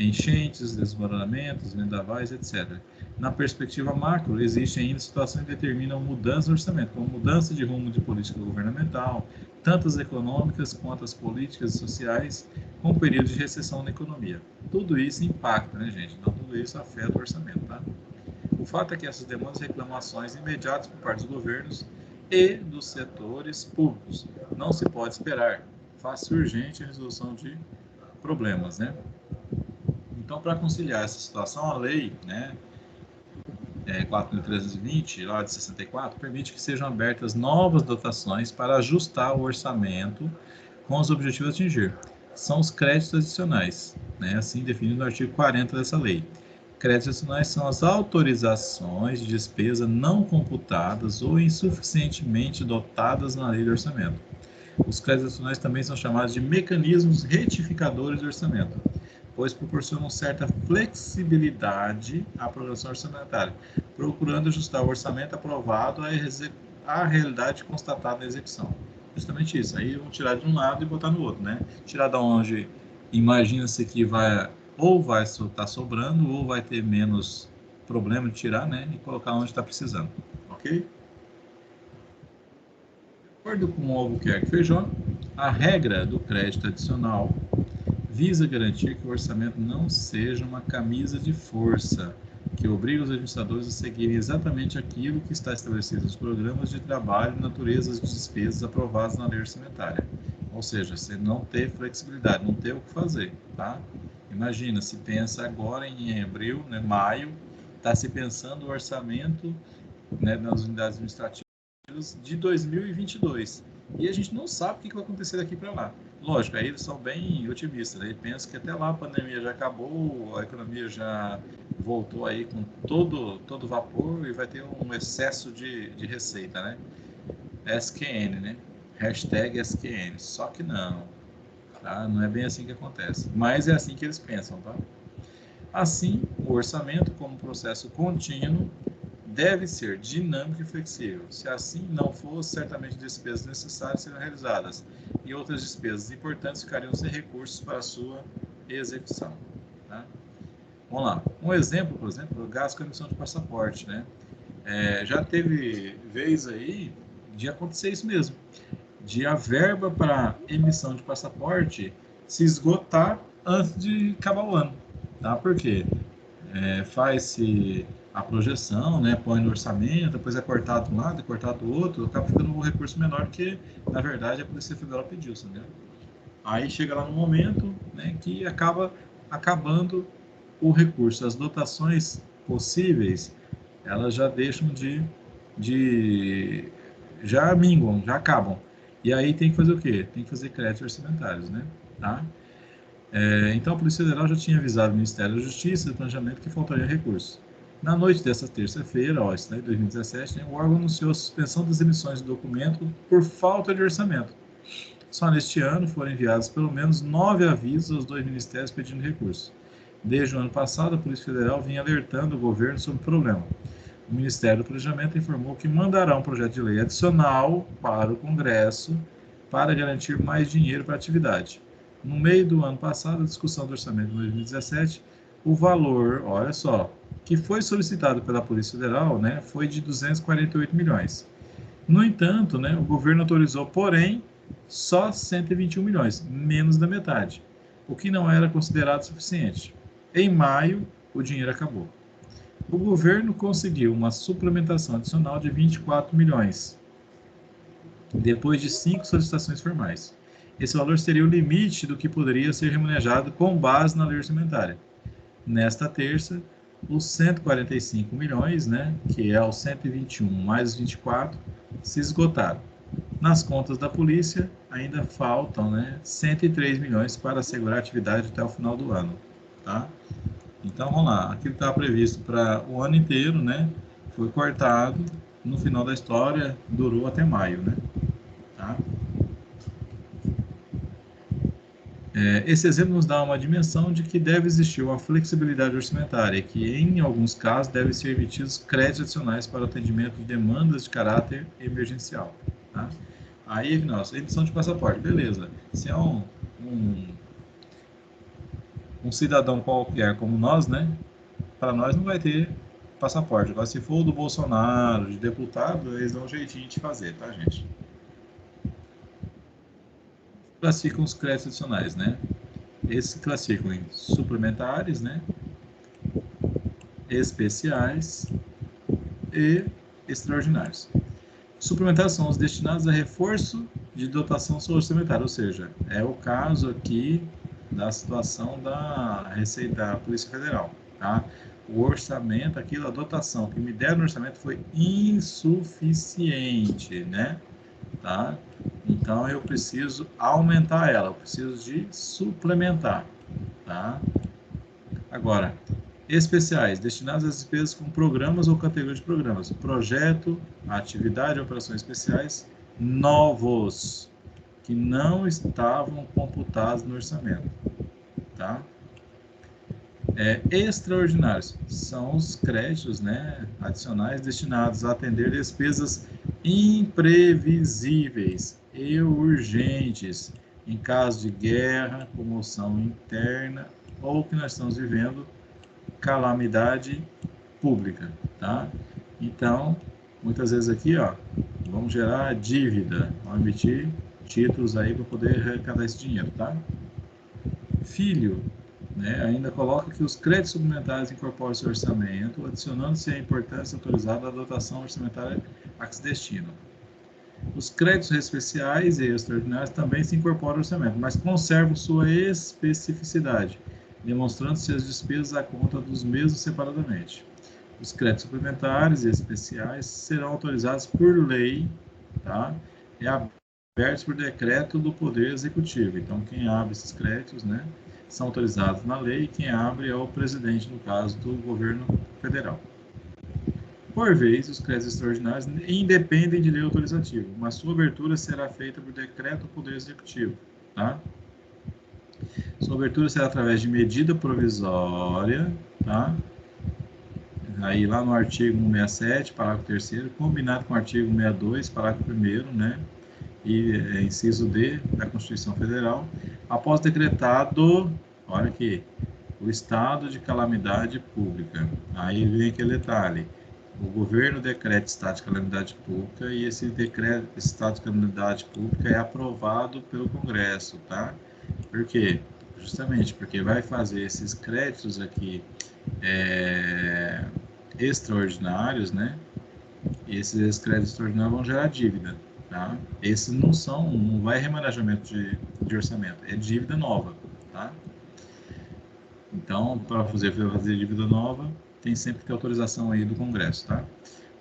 Enchentes, desmoronamentos, vendavais, etc. Na perspectiva macro, existem ainda situações que determinam mudança no orçamento, como mudança de rumo de política governamental, tanto as econômicas quanto as políticas e sociais, com períodos de recessão na economia. Tudo isso impacta, né, gente? Então, tudo isso afeta o orçamento, tá? O fato é que essas demandas e reclamações imediatas por parte dos governos e dos setores públicos não se pode esperar. Faz-se urgente a resolução de problemas, né? Então, para conciliar essa situação, a lei, né, 4.320, lá de 64, permite que sejam abertas novas dotações para ajustar o orçamento com os objetivos a atingir. São os créditos adicionais, né, assim definido no artigo 40 dessa lei. Créditos adicionais são as autorizações de despesa não computadas ou insuficientemente dotadas na lei de orçamento. Os créditos adicionais também são chamados de mecanismos retificadores de orçamento, pois proporcionam certa flexibilidade à programação orçamentária, procurando ajustar o orçamento aprovado à realidade constatada na execução. Justamente isso. Aí vão tirar de um lado e botar no outro, né? Tirar da onde Imagina-se que ou vai estar sobrando, ou vai ter menos problema de tirar, né? E colocar onde está precisando, ok? De acordo com o Albuquerque Feijó, a regra do crédito adicional visa garantir que o orçamento não seja uma camisa de força que obriga os administradores a seguirem exatamente aquilo que está estabelecido nos programas de trabalho e naturezas de despesas aprovados na lei orçamentária. Ou seja, você não ter flexibilidade, não ter o que fazer, tá? Imagina, se pensa agora em abril, né, maio, está se pensando o orçamento, né, nas unidades administrativas de 2022. E a gente não sabe o que vai acontecer daqui para lá. Lógico, aí eles são bem otimistas, né? Eles pensam que até lá a pandemia já acabou, a economia já voltou aí com todo vapor e vai ter um excesso de receita, né? SQN, né? Hashtag SQN. Só que não, tá? Não é bem assim que acontece. Mas é assim que eles pensam, tá? Assim, o orçamento, como processo contínuo, deve ser dinâmico e flexível. Se assim não for, certamente despesas necessárias serão realizadas e outras despesas importantes ficariam sem recursos para a sua execução. Tá? Vamos lá. Um exemplo, por exemplo, o gasto com emissão de passaporte. Né? Já teve vez aí de acontecer isso mesmo, de a verba para emissão de passaporte se esgotar antes de acabar o ano. Tá? Por quê? Faz-se a projeção, né, põe no orçamento, depois é cortado de um lado, é cortado do outro, acaba ficando um recurso menor que, na verdade, a Polícia Federal pediu, entendeu? Aí chega lá no momento, né, que acaba acabando o recurso. As dotações possíveis, elas já deixam de já minguam, já acabam. E aí tem que fazer o quê? Tem que fazer créditos orçamentários, né? Tá? Então, a Polícia Federal já tinha avisado o Ministério da Justiça e do Planejamento que faltaria recursos. Na noite dessa terça-feira, isso, né, 2017, né, o órgão anunciou a suspensão das emissões do documento por falta de orçamento. Só neste ano foram enviados pelo menos 9 avisos aos 2 ministérios pedindo recursos. Desde o ano passado, a Polícia Federal vinha alertando o governo sobre o problema. O Ministério do Planejamento informou que mandará um projeto de lei adicional para o Congresso para garantir mais dinheiro para a atividade. No meio do ano passado, a discussão do orçamento de 2017, o valor, olha só, que foi solicitado pela Polícia Federal, né, foi de 248 milhões. No entanto, né, o governo autorizou, porém, só 121 milhões, menos da metade, o que não era considerado suficiente. Em maio, o dinheiro acabou. O governo conseguiu uma suplementação adicional de 24 milhões, depois de 5 solicitações formais. Esse valor seria o limite do que poderia ser remunerado com base na lei orçamentária. Nesta terça, os 145 milhões, né, que é os 121 mais os 24, se esgotaram. Nas contas da polícia, ainda faltam, né, 103 milhões para assegurar a atividade até o final do ano. Tá? Então, vamos lá. Aquilo que estava previsto para o ano inteiro, né, foi cortado. No final da história, durou até maio, né? Tá? Esse exemplo nos dá uma dimensão de que deve existir uma flexibilidade orçamentária, que em alguns casos devem ser emitidos créditos adicionais para o atendimento de demandas de caráter emergencial. Tá? Aí, nossa, emissão de passaporte, beleza. Se é um cidadão qualquer como nós, né? Para nós não vai ter passaporte. Agora, se for o do Bolsonaro, de deputado, eles dão um jeitinho de fazer, tá, gente? Classificam os créditos adicionais, né? Esses se classificam em suplementares, né? Especiais e extraordinários. Suplementares são os destinados a reforço de dotação orçamentária, ou seja, é o caso aqui da situação da Receita da Polícia Federal, tá? O orçamento, aquilo, a dotação que me deram no orçamento foi insuficiente, né? Tá? Então eu preciso aumentar ela, eu preciso de suplementar, tá? Agora, especiais, destinados às despesas com programas ou categorias de programas, projeto, atividade, operações especiais novos, que não estavam computados no orçamento, tá? Extraordinários são os créditos, né, adicionais destinados a atender despesas imprevisíveis e urgentes em caso de guerra, comoção interna ou que nós estamos vivendo calamidade pública, tá? Então, muitas vezes aqui, ó, vamos gerar dívida, vamos emitir títulos aí para poder arrecadar esse dinheiro, tá? Filho, né, ainda coloca que os créditos suplementares incorporam esse orçamento, adicionando-se a importância autorizada da dotação orçamentária a que se destinam. Os créditos especiais e extraordinários também se incorporam ao orçamento, mas conservam sua especificidade, demonstrando-se as despesas à conta dos mesmos separadamente. Os créditos suplementares e especiais serão autorizados por lei, tá? E abertos por decreto do Poder Executivo. Então, quem abre esses créditos, né, são autorizados na lei, e quem abre é o presidente, no caso do governo federal. Por vez, os créditos extraordinários independem de lei autorizativa, mas sua abertura será feita por decreto do Poder Executivo, tá? Sua abertura será através de medida provisória, tá? Aí lá no artigo 167, parágrafo 3º, combinado com o artigo 62, parágrafo 1º, né? E inciso D da Constituição Federal, após decretado, olha aqui, o estado de calamidade pública. Aí vem aquele detalhe. O governo decreta estado de calamidade pública e esse decreto, estado de calamidade pública é aprovado pelo Congresso, tá? Por quê? Justamente porque vai fazer esses créditos aqui extraordinários, né? E esses créditos extraordinários vão gerar dívida, tá? Esses não vai remanejamento de orçamento, é dívida nova, tá? Então, para fazer dívida nova, tem sempre que ter autorização aí do Congresso, tá?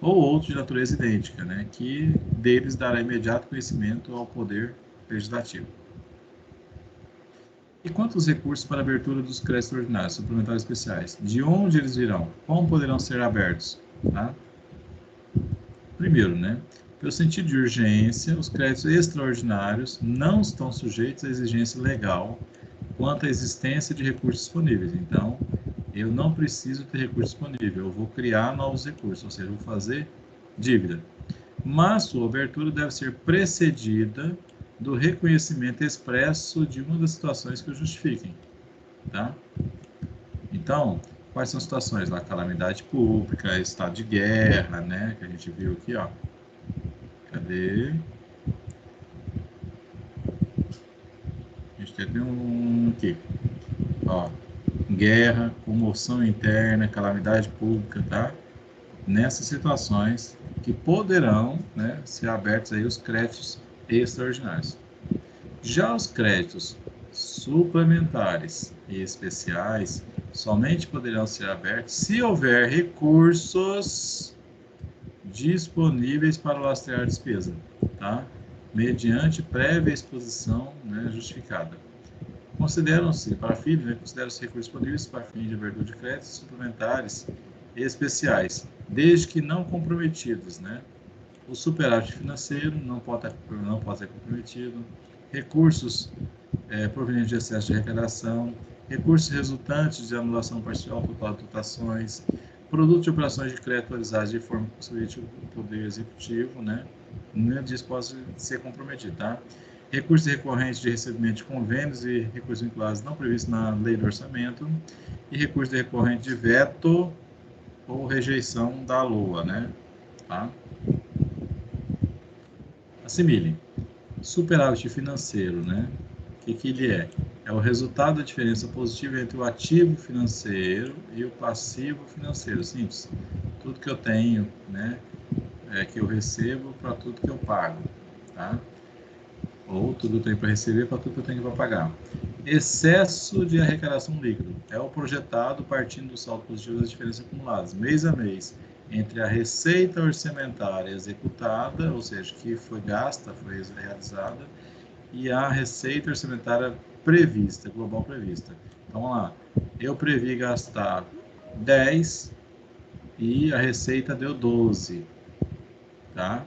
Ou outro de natureza idêntica, né? Que deles dará imediato conhecimento ao Poder Legislativo. E quanto aos recursos para a abertura dos créditos ordinários, suplementares especiais? De onde eles virão? Como poderão ser abertos? Tá? Primeiro, né? Pelo sentido de urgência, os créditos extraordinários não estão sujeitos à exigência legal quanto à existência de recursos disponíveis. Então, eu não preciso ter recurso disponível, eu vou criar novos recursos, ou seja, eu vou fazer dívida. Mas sua abertura deve ser precedida do reconhecimento expresso de uma das situações que o justifiquem, tá? Então, quais são as situações lá? Calamidade pública, estado de guerra, né? Que a gente viu aqui, ó. Cadê? A gente teve um aqui, ó. Guerra, comoção interna, calamidade pública, tá? Nessas situações que poderão, né, ser abertos aí os créditos extraordinários. Já os créditos suplementares e especiais somente poderão ser abertos se houver recursos disponíveis para lastrear a despesa, tá? Mediante prévia exposição, né, justificada. Consideram-se, para FIB, né, consideram-se recursos disponíveis para fim de abertura de créditos suplementares e especiais, desde que não comprometidos, né? O superávit financeiro não pode ser comprometido, recursos provenientes de excesso de arrecadação, recursos resultantes de anulação parcial ou total de dotações, produto de operações de crédito autorizadas de forma concedida pelo Poder Executivo, né? Não diz pode ser comprometido, tá? Recursos recorrentes de recebimento de convênios e recursos vinculados não previstos na lei do orçamento e recursos recorrentes de veto ou rejeição da LOA, né? Tá? Assimile. Superávit financeiro, né? O que ele é? É o resultado da diferença positiva entre o ativo financeiro e o passivo financeiro. Simples. Tudo que eu tenho, né? Que eu recebo para tudo que eu pago, tá? Ou tudo que eu tenho para receber para tudo que eu tenho para pagar. Excesso de arrecadação líquido é o projetado partindo do saldo positivo das diferenças acumuladas, mês a mês, entre a receita orçamentária executada, ou seja, que foi gasta, foi realizada, e a receita orçamentária prevista, global prevista. Então, vamos lá. Eu previ gastar 10 e a receita deu 12, tá?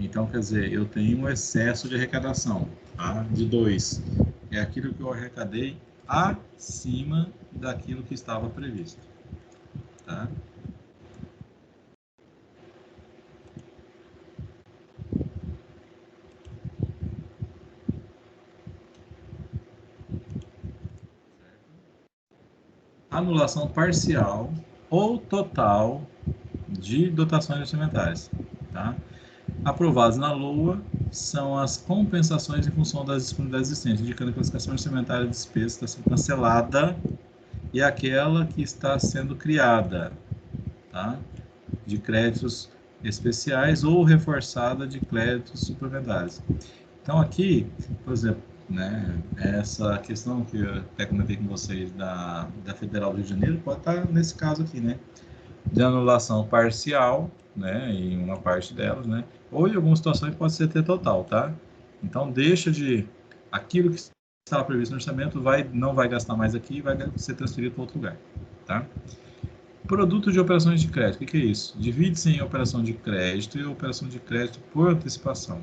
Então, quer dizer, eu tenho um excesso de arrecadação, tá? De 2. É aquilo que eu arrecadei acima daquilo que estava previsto, tá? anulação parcial ou total de dotações orçamentárias, tá? Aprovadas na LOA são as compensações em função das disponibilidades existentes, indicando que a classificação orçamentária de despesas está sendo cancelada e aquela que está sendo criada, tá? De créditos especiais ou reforçada de créditos suplementares. Então aqui, por exemplo, né, essa questão que eu até comentei com vocês da Federal do Rio de Janeiro pode estar nesse caso aqui, né? De anulação parcial, né, em uma parte delas, né, ou em algumas situações pode ser até total, tá? Então deixa de aquilo que estava previsto no orçamento não vai gastar mais aqui, vai ser transferido para outro lugar, tá? Produto de operações de crédito, o que é isso? Divide-se em operação de crédito e operação de crédito por antecipação.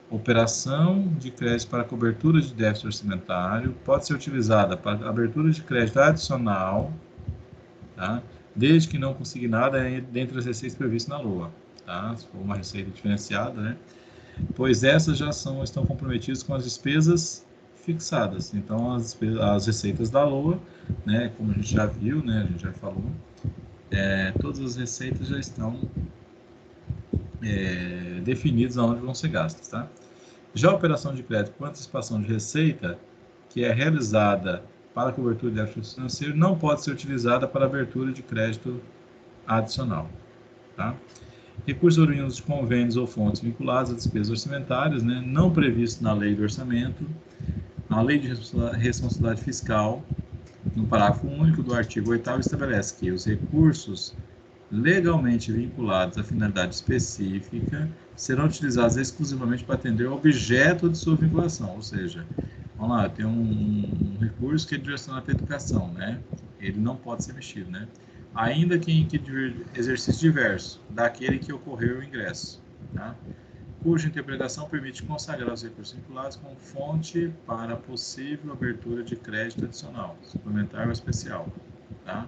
Operação de crédito para cobertura de déficit orçamentário pode ser utilizada para abertura de crédito adicional, tá? Desde que não consignada dentre as receitas previstas na LOA, tá? Se for uma receita diferenciada, né? Pois essas já estão comprometidas com as despesas fixadas. Então, as receitas da LOA, né, como a gente já viu, né, a gente já falou, todas as receitas já estão definidas aonde vão ser gastas, tá? Já a operação de crédito com antecipação de receita, que é realizada para cobertura de déficit financeiro, não pode ser utilizada para abertura de crédito adicional, tá? Recursos oriundos de convênios ou fontes vinculados a despesas orçamentárias, né, não previstos na lei do orçamento, a lei de responsabilidade fiscal, no parágrafo único do artigo 8º, estabelece que os recursos legalmente vinculados à finalidade específica serão utilizados exclusivamente para atender o objeto de sua vinculação, ou seja, vamos lá, eu tenho um recurso que é direcionado para a educação, né? Ele não pode ser mexido, né? Ainda que em exercício diverso daquele que ocorreu o ingresso, tá? Cuja interpretação permite consagrar os recursos vinculados como fonte para possível abertura de crédito adicional, suplementar ou especial, tá?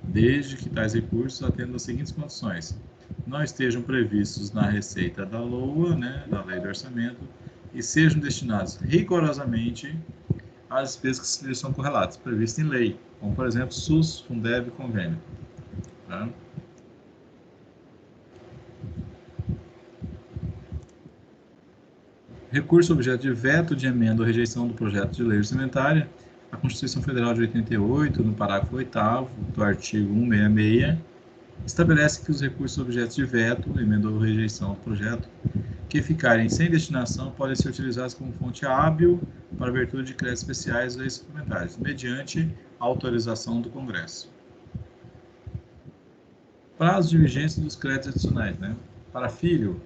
Desde que tais recursos atendam as seguintes condições: não estejam previstos na receita da LOA, né, da Lei do Orçamento, e sejam destinados rigorosamente às despesas que são correlatas, previstas em lei, como, por exemplo, SUS, Fundeb e Convênio. Tá? Recurso objeto de veto de emenda ou rejeição do projeto de lei orçamentária. A Constituição Federal de 88, no parágrafo 8º do artigo 166, estabelece que os recursos objetos de veto, emenda ou rejeição do projeto, que ficarem sem destinação podem ser utilizados como fonte hábil para abertura de créditos especiais ou suplementares, mediante autorização do Congresso. Prazo de vigência dos créditos adicionais, né? Para filho,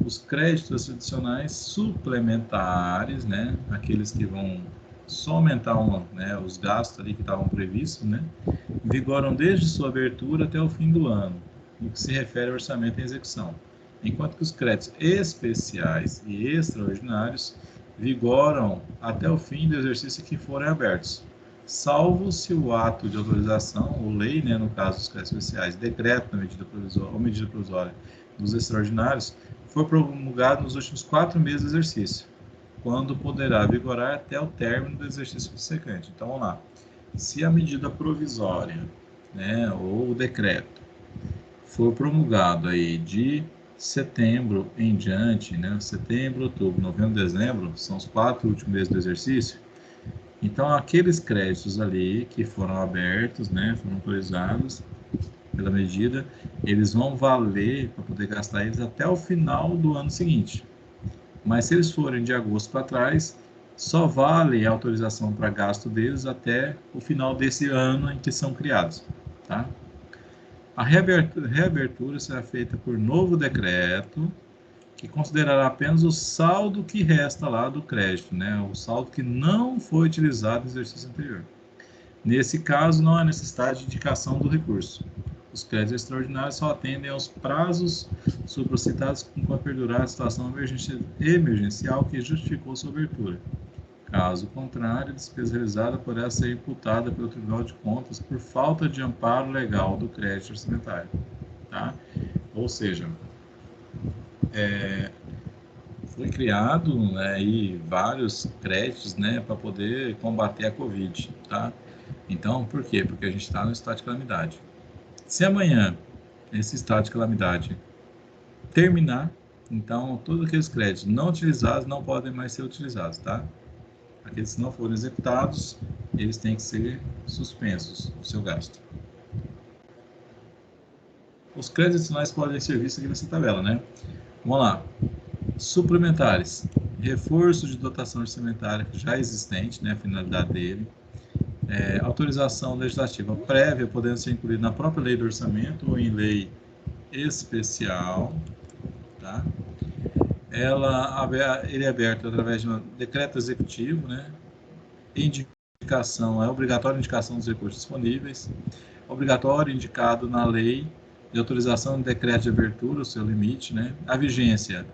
os créditos adicionais suplementares, né? Aqueles que vão só aumentar né, os gastos ali que estavam previstos, né? Vigoram desde sua abertura até o fim do ano, no que se refere ao orçamento em execução, enquanto que os créditos especiais e extraordinários vigoram até o fim do exercício que forem abertos, salvo se o ato de autorização, ou lei, né, no caso dos créditos especiais, decreto na medida provisória, ou medida provisória dos extraordinários, for promulgado nos últimos 4 meses do exercício, quando poderá vigorar até o término do exercício subsequente. Então, vamos lá. Se a medida provisória, né, ou o decreto for promulgado aí de setembro em diante, né, setembro, outubro, novembro, dezembro, são os 4 últimos meses do exercício, então aqueles créditos ali que foram abertos, né, foram autorizados pela medida, eles vão valer para poder gastar eles até o final do ano seguinte. Mas se eles forem de agosto para trás, só vale a autorização para gasto deles até o final desse ano em que são criados, tá? A reabertura será feita por novo decreto, que considerará apenas o saldo que resta lá do crédito, né? O saldo que não foi utilizado no exercício anterior. Nesse caso, não há necessidade de indicação do recurso. Os créditos extraordinários só atendem aos prazos supracitados enquanto perdurar a situação emergencial que justificou sua abertura. Caso contrário, a despesa realizada poderá ser imputada pelo Tribunal de Contas por falta de amparo legal do crédito orçamentário. Tá? Ou seja, foi criado, né, vários créditos, né, para poder combater a Covid. Tá? Então, por quê? Porque a gente está no estado de calamidade. Se amanhã esse estado de calamidade terminar, então todos aqueles créditos não utilizados não podem mais ser utilizados, tá? Aqueles que não foram executados, eles têm que ser suspensos, o seu gasto. Os créditos adicionais podem ser vistos aqui nessa tabela, né? Vamos lá. Suplementares. Reforço de dotação orçamentária já existente, né? A finalidade dele. Autorização legislativa prévia, podendo ser incluída na própria lei do orçamento ou em lei especial, tá? Ele é aberto através de um decreto executivo, né? Indicação, é obrigatória a indicação dos recursos disponíveis, obrigatório indicado na lei de autorização do decreto de abertura, o seu limite, né? A vigência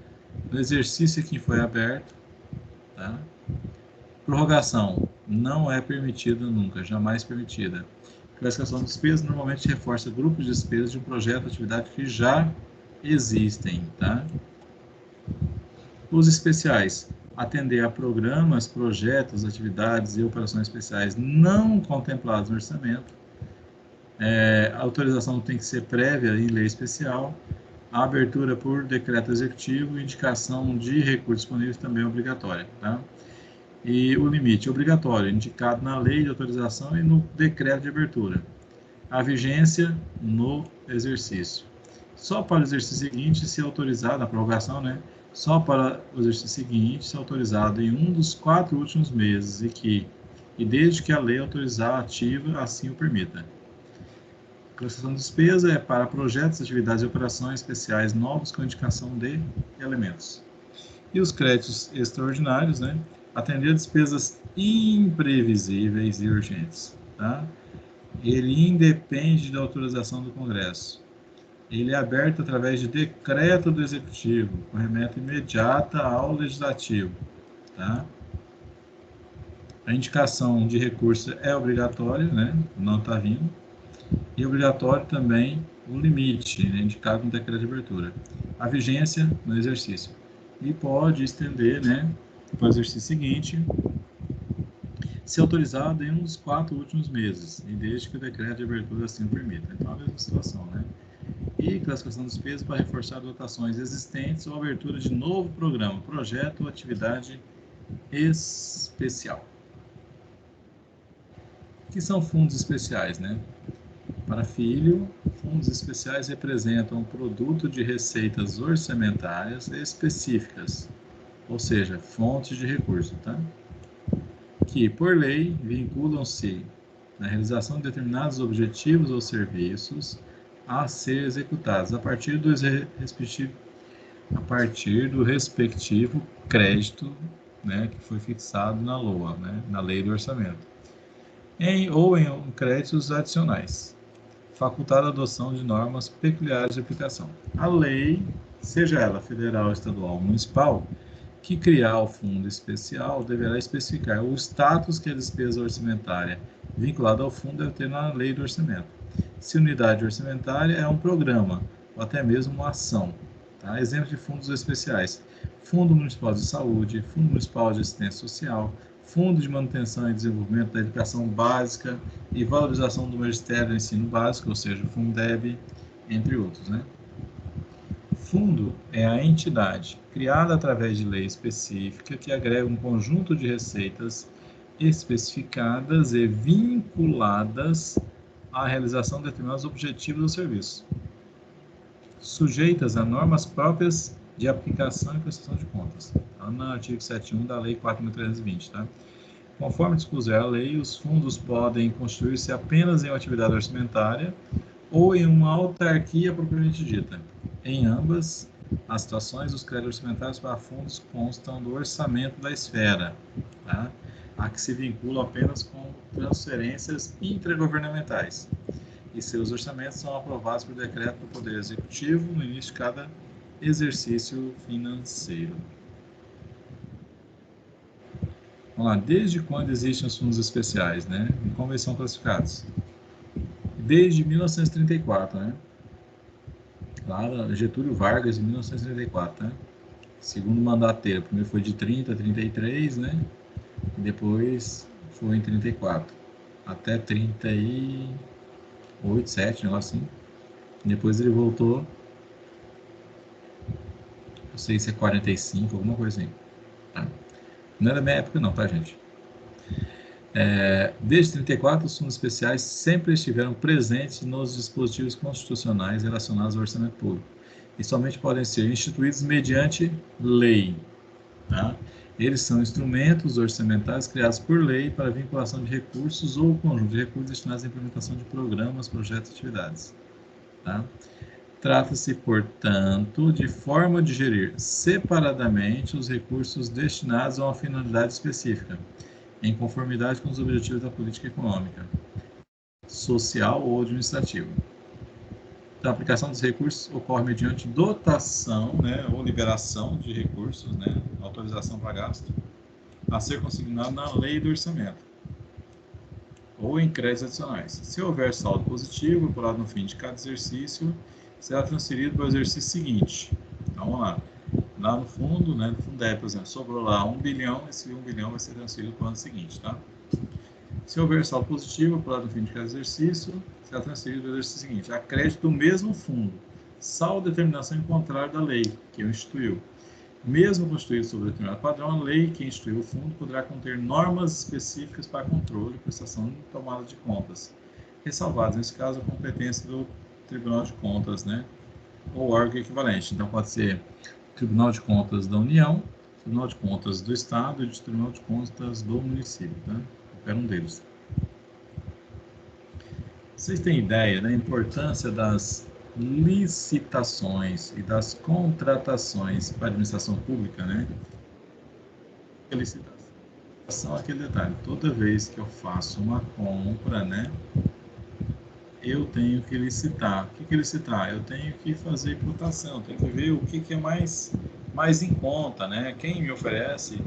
no exercício que foi aberto, tá? Prorrogação não é permitida nunca, jamais permitida. Classificação de despesas normalmente reforça grupos de despesas de um projeto de atividade que já existem, tá? Os especiais, atender a programas, projetos, atividades e operações especiais não contemplados no orçamento. A autorização tem que ser prévia em lei especial. A abertura por decreto executivo, indicação de recursos disponíveis também é obrigatória, tá? E o limite obrigatório, indicado na lei de autorização e no decreto de abertura. A vigência no exercício. Só para o exercício seguinte, se autorizado, a prorrogação, né? Só para o exercício seguinte, se autorizado em um dos 4 últimos meses e desde que a lei autorizar ativa assim o permita. Classificação de despesa é para projetos, atividades e operações especiais novos com indicação de elementos. E os créditos extraordinários, né? Atender despesas imprevisíveis e urgentes, tá? Ele independe da autorização do Congresso. Ele é aberto através de decreto do Executivo, com remessa imediata ao Legislativo, tá? A indicação de recurso é obrigatória, né? Não está vindo. E obrigatório também o limite, né? Indicado no decreto de abertura. A vigência no exercício. E pode estender, né? Para o exercício seguinte, se autorizado em um dos 4 últimos meses, e desde que o decreto de abertura assim o permita. Então, a mesma situação, né? E classificação de despesas para reforçar dotações existentes ou abertura de novo programa, projeto ou atividade especial. O que são fundos especiais, né? Para filho, fundos especiais representam um produto de receitas orçamentárias específicas, ou seja, fontes de recurso, tá? Que, por lei, vinculam-se na realização de determinados objetivos ou serviços a ser executados a partir do respectivo crédito, né, que foi fixado na LOA, né, na Lei do Orçamento, ou em créditos adicionais, facultada a adoção de normas peculiares de aplicação. A lei, seja ela federal, estadual ou municipal, que criar o fundo especial deverá especificar o status que a despesa orçamentária vinculada ao fundo deve ter na lei do orçamento. Se unidade orçamentária é um programa ou até mesmo uma ação. Tá? Exemplo de fundos especiais: Fundo Municipal de Saúde, Fundo Municipal de Assistência Social, Fundo de Manutenção e Desenvolvimento da Educação Básica e Valorização do Magistério do Ensino Básico, ou seja, o Fundeb, entre outros, né? Fundo é a entidade criada através de lei específica que agrega um conjunto de receitas especificadas e vinculadas à realização de determinados objetivos ou serviços, sujeitas a normas próprias de aplicação e prestação de contas, tá? No artigo 7.1 da Lei 4.320, tá? Conforme dispuser a lei, os fundos podem constituir-se apenas em uma atividade orçamentária ou em uma autarquia propriamente dita. Em ambas as situações, os créditos orçamentários para fundos constam do orçamento da esfera, tá? A que se vinculam apenas com transferências intragovernamentais. E seus orçamentos são aprovados por decreto do Poder Executivo no início de cada exercício financeiro. Vamos lá, desde quando existem os fundos especiais, né? E como eles são classificados? Desde 1934, né? Lá, Getúlio Vargas, em 1934, né? Segundo mandateiro, primeiro foi de 30 a 33, né? E depois foi em 34. até 38, 7, negócio assim. Depois ele voltou, não sei se é 45, alguma coisa assim. Tá? Não é da minha época não, tá, gente? Desde 34, os fundos especiais sempre estiveram presentes nos dispositivos constitucionais relacionados ao orçamento público e somente podem ser instituídos mediante lei. Tá? Eles são instrumentos orçamentários criados por lei para vinculação de recursos ou conjunto de recursos destinados à implementação de programas, projetos e atividades. Tá? Trata-se, portanto, de forma de gerir separadamente os recursos destinados a uma finalidade específica, em conformidade com os objetivos da política econômica, social ou administrativa. Então, a aplicação dos recursos ocorre mediante dotação, né, ou liberação de recursos, né, autorização para gasto, a ser consignado na lei do orçamento, ou em créditos adicionais. Se houver saldo positivo, apurado no fim de cada exercício, será transferido para o exercício seguinte. Então, vamos lá. Lá no fundo, né, no Fundeb, por exemplo, sobrou lá 1 bilhão, esse 1 bilhão vai ser transferido para o ano seguinte, tá? Se houver saldo positivo, apurado no fim de cada exercício, será transferido para o exercício seguinte. A crédito do mesmo fundo, salvo determinação em contrário da lei que o instituiu. Mesmo constituído sobre determinado padrão, a lei que instituiu o fundo poderá conter normas específicas para controle, prestação e tomada de contas, ressalvadas, nesse caso, a competência do Tribunal de Contas, né? Ou órgão equivalente. Então, pode ser Tribunal de Contas da União, Tribunal de Contas do Estado e Tribunal de Contas do município, tá? Qualquer um deles. Vocês têm ideia da importância das licitações e das contratações para a administração pública, né? A licitação é aquele detalhe. Toda vez que eu faço uma compra, né? Eu tenho que licitar. O que é licitar? Eu tenho que fazer cotação, tenho que ver o que é mais em conta, né? Quem me oferece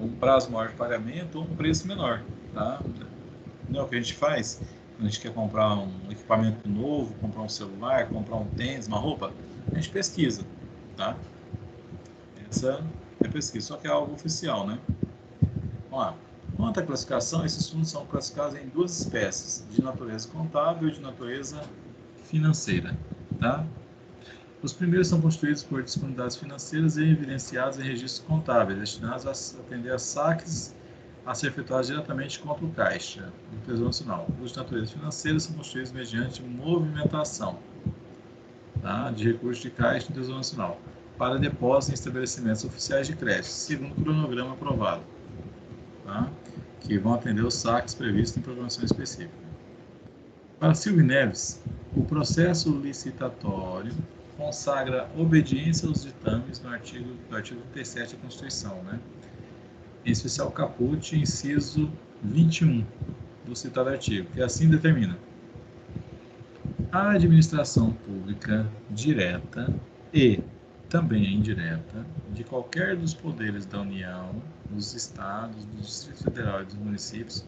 um prazo maior de pagamento ou um preço menor, tá? Não é o que a gente faz? Quando a gente quer comprar um equipamento novo, comprar um celular, comprar um tênis, uma roupa, a gente pesquisa, tá? Essa é pesquisa, só que é algo oficial, né? Vamos lá. Quanto à classificação, esses fundos são classificados em duas espécies, de natureza contábil e de natureza financeira, tá? Os primeiros são constituídos por disponibilidades financeiras e evidenciados em registros contábeis, destinados a atender a saques a ser efetuados diretamente contra o caixa do Tesouro Nacional. Os de natureza financeira são constituídos mediante movimentação, tá, de recursos de caixa do Tesouro Nacional para depósito em estabelecimentos oficiais de crédito, segundo o cronograma aprovado, tá, que vão atender os saques previstos em programação específica. Para Silvio Neves, o processo licitatório consagra obediência aos ditames do artigo 37 da Constituição, né? Em especial o caput, inciso 21 do citado artigo, que assim determina: a administração pública direta e também a indireta de qualquer dos poderes da União, dos Estados, do Distrito Federal e dos municípios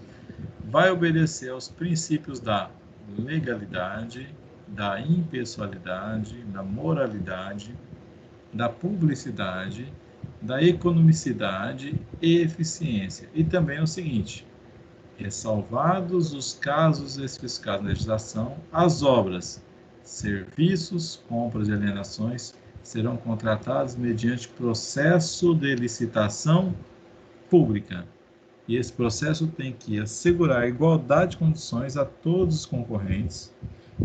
vai obedecer aos princípios da legalidade, da impessoalidade, da moralidade, da publicidade, da economicidade e eficiência. E também o seguinte: ressalvados os casos especificados na legislação, as obras, serviços, compras e alienações serão contratadas mediante processo de licitação pública. E esse processo tem que assegurar a igualdade de condições a todos os concorrentes,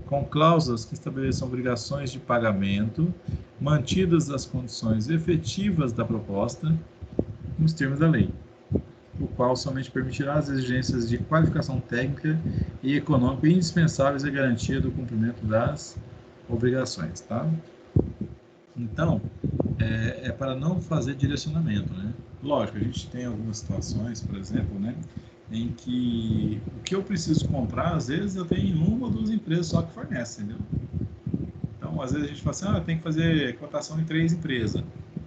com cláusulas que estabeleçam obrigações de pagamento, mantidas as condições efetivas da proposta, nos termos da lei, o qual somente permitirá as exigências de qualificação técnica e econômica indispensáveis à garantia do cumprimento das obrigações, tá? Então, é para não fazer direcionamento, né? Lógico, a gente tem algumas situações, por exemplo, né, em que o que eu preciso comprar, às vezes eu tenho uma ou duas empresas só que fornecem, entendeu? Então, às vezes a gente fala assim, tem que fazer cotação em 3 empresas.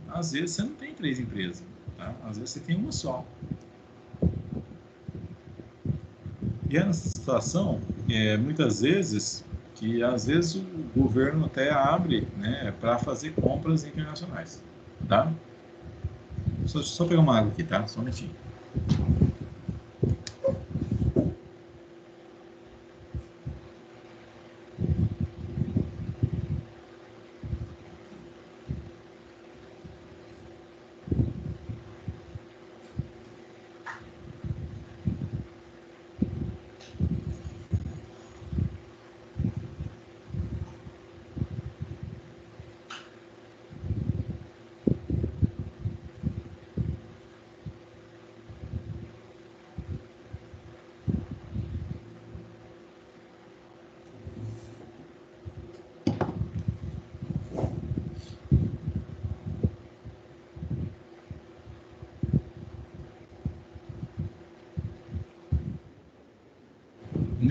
Às vezes você não tem 3 empresas, tá? Às vezes você tem uma só. E é nessa situação, muitas vezes, que às vezes o governo até abre, né, para fazer compras internacionais, tá? Só pegar uma água aqui, tá? Só um minutinho.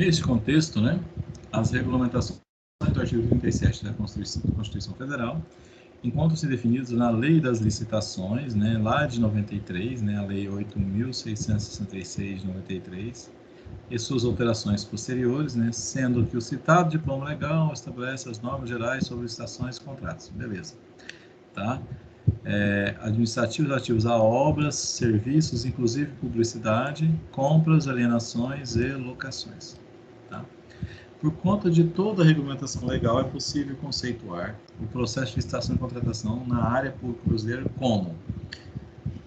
Neste contexto, né, as regulamentações do artigo 37 da Constituição Federal encontram-se definidos na Lei das Licitações, né, lá de 93, né, a Lei 8.666 de 93, e suas alterações posteriores, né, sendo que o citado diploma legal estabelece as normas gerais sobre licitações e contratos. Beleza. Tá? Administrativos relativos a obras, serviços, inclusive publicidade, compras, alienações e locações. Tá? Por conta de toda a regulamentação legal, é possível conceituar o processo de licitação e contratação na área pública brasileira como: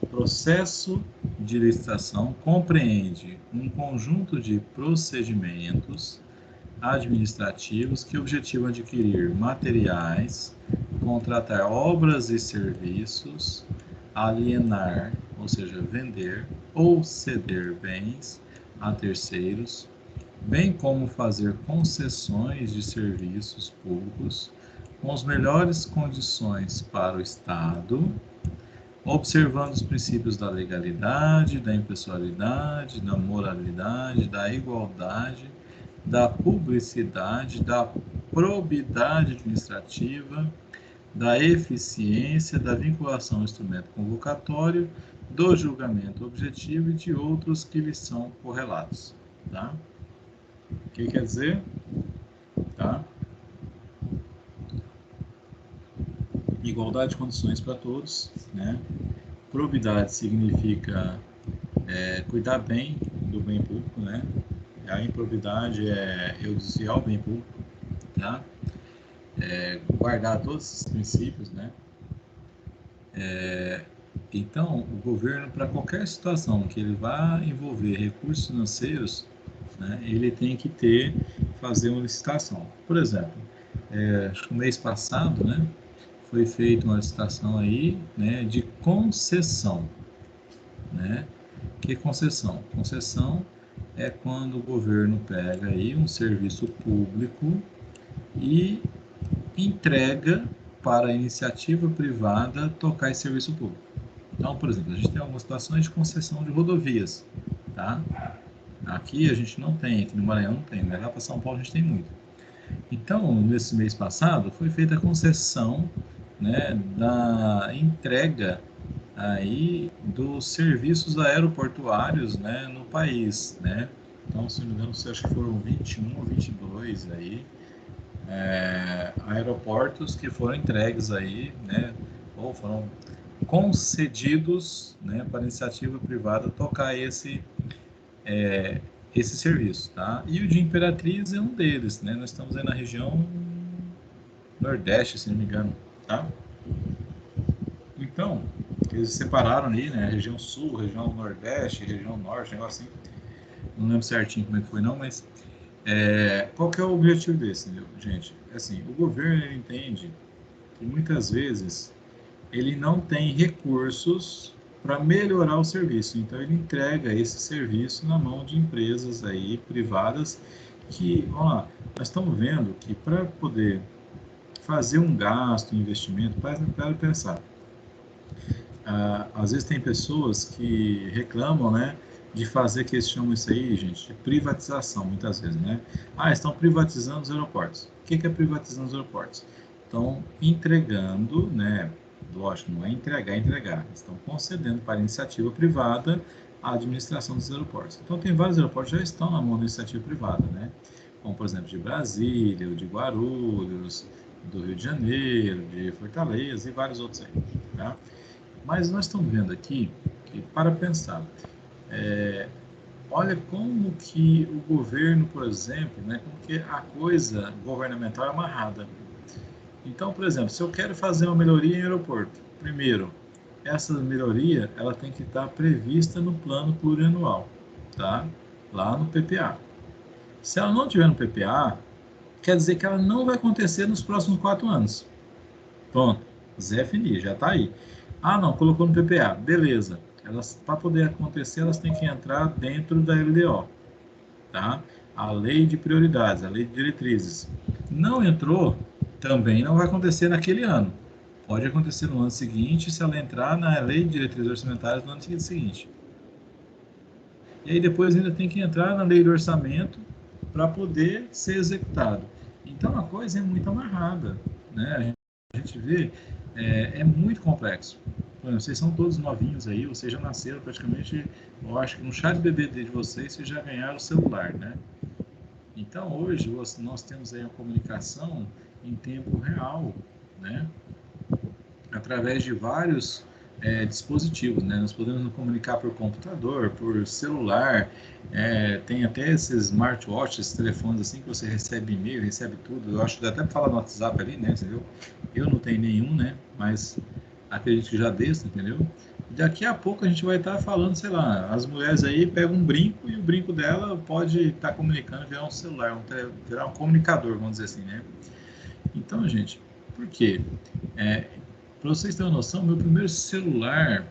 o processo de licitação compreende um conjunto de procedimentos administrativos que objetivam adquirir materiais, contratar obras e serviços, alienar, ou seja, vender ou ceder bens a terceiros, bem como fazer concessões de serviços públicos com as melhores condições para o Estado, observando os princípios da legalidade, da impessoalidade, da moralidade, da igualdade, da publicidade, da probidade administrativa, da eficiência, da vinculação ao instrumento convocatório, do julgamento objetivo e de outros que lhes são correlatos. Tá? O que quer dizer? Tá? Igualdade de condições para todos, né? Probidade significa cuidar bem do bem público, né? A improbidade é eu desviar o bem público, tá? Guardar todos esses princípios, né? Então, o governo, para qualquer situação que ele vá envolver recursos financeiros, né, ele tem que fazer uma licitação. Por exemplo, acho que no mês passado, né, foi feita uma licitação aí, né, de concessão, né? Que é concessão? Concessão é quando o governo pega aí um serviço público e entrega para a iniciativa privada tocar esse serviço público. Então, por exemplo, a gente tem algumas situações de concessão de rodovias, tá? Aqui a gente não tem, aqui no Maranhão não tem, mas lá para São Paulo a gente tem muito. Então, nesse mês passado, foi feita a concessão, né, da entrega aí dos serviços aeroportuários, né, no país, né? Então, se não me engano, acho que foram 21 ou 22 aí, aeroportos que foram entregues aí, né, ou foram concedidos, né, para iniciativa privada tocar esse serviço, tá? E o de Imperatriz é um deles, né? Nós estamos aí na região Nordeste, se não me engano, tá? Então, eles separaram ali, né? Região Sul, região Nordeste, região Norte, negócio assim. Não lembro certinho como é que foi, não, mas qual que é o objetivo desse, gente? Assim, o governo ele entende que muitas vezes ele não tem recursos para melhorar o serviço, então ele entrega esse serviço na mão de empresas aí privadas que, ó, nós estamos vendo que para poder fazer um gasto, um investimento, para pensar. Às vezes tem pessoas que reclamam, né, de fazer, que eles chamam isso aí, gente, de privatização, muitas vezes, né? Estão privatizando os aeroportos. O que é privatizando os aeroportos? Estão entregando, né, lógico, não é entregar. Estão concedendo para a iniciativa privada a administração dos aeroportos. Então, tem vários aeroportos que já estão na mão da iniciativa privada, né? Como, por exemplo, de Brasília, de Guarulhos, do Rio de Janeiro, de Fortaleza e vários outros aí, tá? Mas nós estamos vendo aqui que, para pensar, olha como que o governo, por exemplo, né, como que a coisa governamental é amarrada. Então, por exemplo, se eu quero fazer uma melhoria em aeroporto, primeiro, essa melhoria ela tem que estar prevista no plano plurianual, tá? Lá no PPA. Se ela não tiver no PPA, quer dizer que ela não vai acontecer nos próximos 4 anos. Pronto, Zé Fini, já está aí. Não, colocou no PPA, beleza. Elas, para poder acontecer, elas têm que entrar dentro da LDO, tá? A lei de prioridades, a lei de diretrizes. Não entrou, também não vai acontecer naquele ano. Pode acontecer no ano seguinte, se ela entrar na lei de diretrizes orçamentárias no ano seguinte. E aí depois ainda tem que entrar na lei do orçamento, para poder ser executado. Então, a coisa é muito amarrada, né? A gente vê, é muito complexo. Vocês são todos novinhos aí, vocês já nasceram praticamente, eu acho que no chá de bebê de vocês já ganharam o celular, né? Então, hoje, nós temos aí a comunicação em tempo real, né? Através de vários dispositivos, né? Nós podemos nos comunicar por computador, por celular, tem até esses smartwatches, telefones assim, que você recebe e-mail, recebe tudo. Eu acho que dá até para falar no WhatsApp ali, né? Entendeu? Eu não tenho nenhum, né? Mas acredito que já desça, entendeu? Daqui a pouco a gente vai estar falando, sei lá, as mulheres aí pegam um brinco e o brinco dela pode estar comunicando, virar um celular, virar um comunicador, vamos dizer assim, né? Então, gente, por quê? Para vocês terem uma noção, meu primeiro celular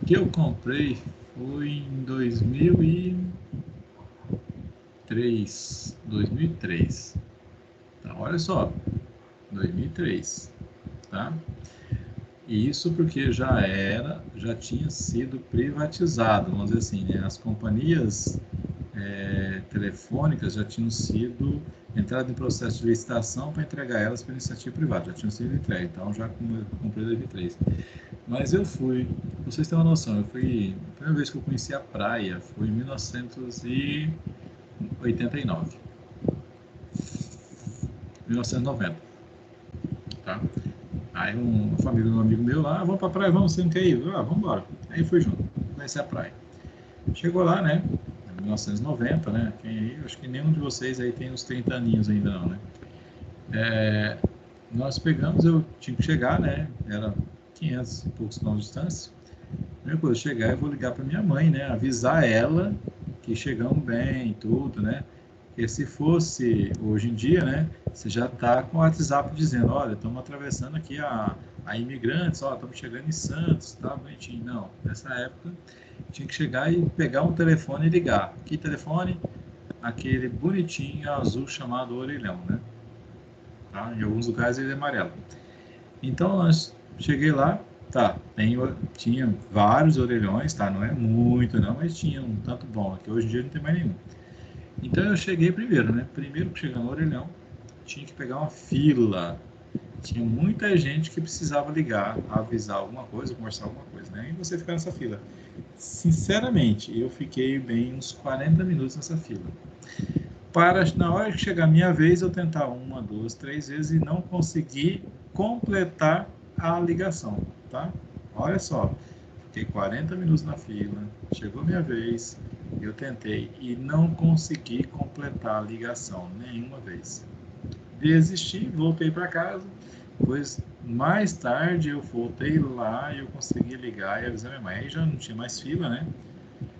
que eu comprei foi em 2003. 2003. Tá, olha só, 2003, tá? E isso porque já tinha sido privatizado, vamos dizer assim, né? As companhias telefônicas já tinham sido entrado em processo de licitação para entregar elas para iniciativa privada, já tinham sido entregues, então já comprei em 2003. Mas eu fui, pra vocês terem uma noção, a primeira vez que eu conheci a praia foi em 1989, 1990, tá? Aí uma família de um amigo meu lá, vamos pra praia, vamos, você não quer ir? Vamos embora. Aí fui junto, conheci a praia. Chegou lá, né, em 1990, né, acho que nenhum de vocês aí tem uns 30 aninhos ainda não, né? Nós pegamos, eu tinha que chegar, né, era 500 e poucos quilômetros de distância. Primeira coisa, chegar, eu vou ligar para minha mãe, né? Avisar ela que chegamos bem, tudo, né? Porque se fosse hoje em dia, né? Você já está com o WhatsApp dizendo, olha, estamos atravessando aqui a Imigrantes, ó, estamos chegando em Santos, tá bonitinho. Não, nessa época tinha que chegar e pegar um telefone e ligar. Que telefone? Aquele bonitinho azul chamado orelhão, né? Tá? Em alguns lugares ele é amarelo. Então, nós cheguei lá, tá, tinha vários orelhões, tá, não é muito não, mas tinha um tanto bom, que hoje em dia não tem mais nenhum. Então eu cheguei primeiro, né, primeiro que chegar no orelhão, tinha que pegar uma fila, tinha muita gente que precisava ligar, avisar alguma coisa, conversar alguma coisa, né, e você ficar nessa fila. Sinceramente, eu fiquei bem uns 40 minutos nessa fila. Na hora que chegar a minha vez, eu tentar uma, duas, três vezes e não conseguir completar a ligação, tá? Olha só, fiquei 40 minutos na fila, chegou minha vez, eu tentei e não consegui completar a ligação nenhuma vez. Desisti, voltei para casa, pois mais tarde eu voltei lá e eu consegui ligar e avisar minha mãe. Aí já não tinha mais fila, né?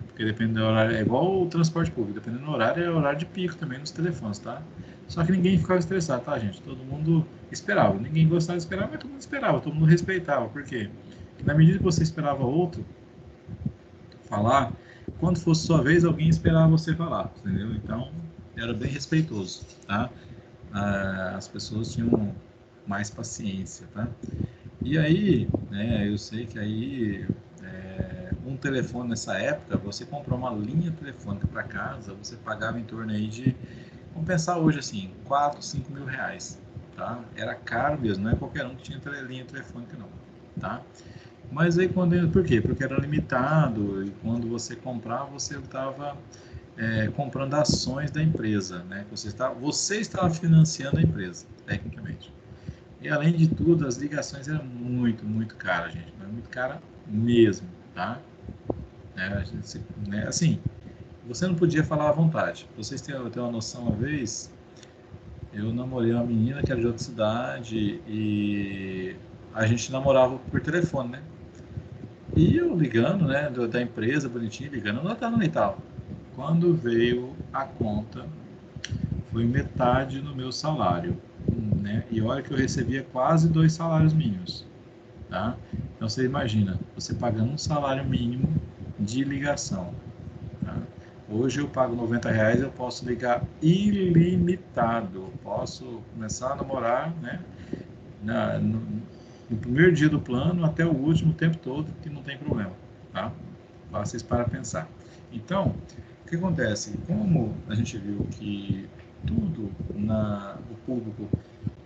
Porque dependendo do horário, é igual o transporte público, dependendo do horário, é horário de pico também nos telefones, tá? Só que ninguém ficava estressado, tá, gente? Todo mundo esperava. Ninguém gostava de esperar, mas todo mundo esperava, todo mundo respeitava. Por quê? Porque na medida que você esperava outro falar, quando fosse sua vez, alguém esperava você falar, entendeu? Então, era bem respeitoso, tá? As pessoas tinham mais paciência, tá? E aí, né, eu sei que aí um telefone nessa época, você comprou uma linha telefônica para casa, você pagava em torno aí de, vamos pensar hoje assim, 4, 5 mil reais, tá? Era caro mesmo, não é qualquer um que tinha linha telefônica não, tá? Mas aí por quê? Porque era limitado e quando você comprava, você estava comprando ações da empresa, né? Você estava financiando a empresa, tecnicamente. E além de tudo, as ligações eram muito, muito caras, gente, mas muito cara mesmo, tá? Assim, você não podia falar à vontade. Pra vocês terem uma noção, uma vez, eu namorei uma menina que era de outra cidade e a gente namorava por telefone, né? E eu ligando, né, da empresa, bonitinho, ligando, ela estava no tal. Quando veio a conta, foi metade no meu salário, né? E olha que eu recebia quase 2 salários mínimos, tá? Então você imagina, você pagando um salário mínimo de ligação. Tá? Hoje eu pago R$ 90, eu posso ligar ilimitado. Eu posso começar a namorar, né? No primeiro dia do plano até o último, o tempo todo, que não tem problema. Tá? Vocês para pensar. Então, O que acontece? Como a gente viu que tudo o público,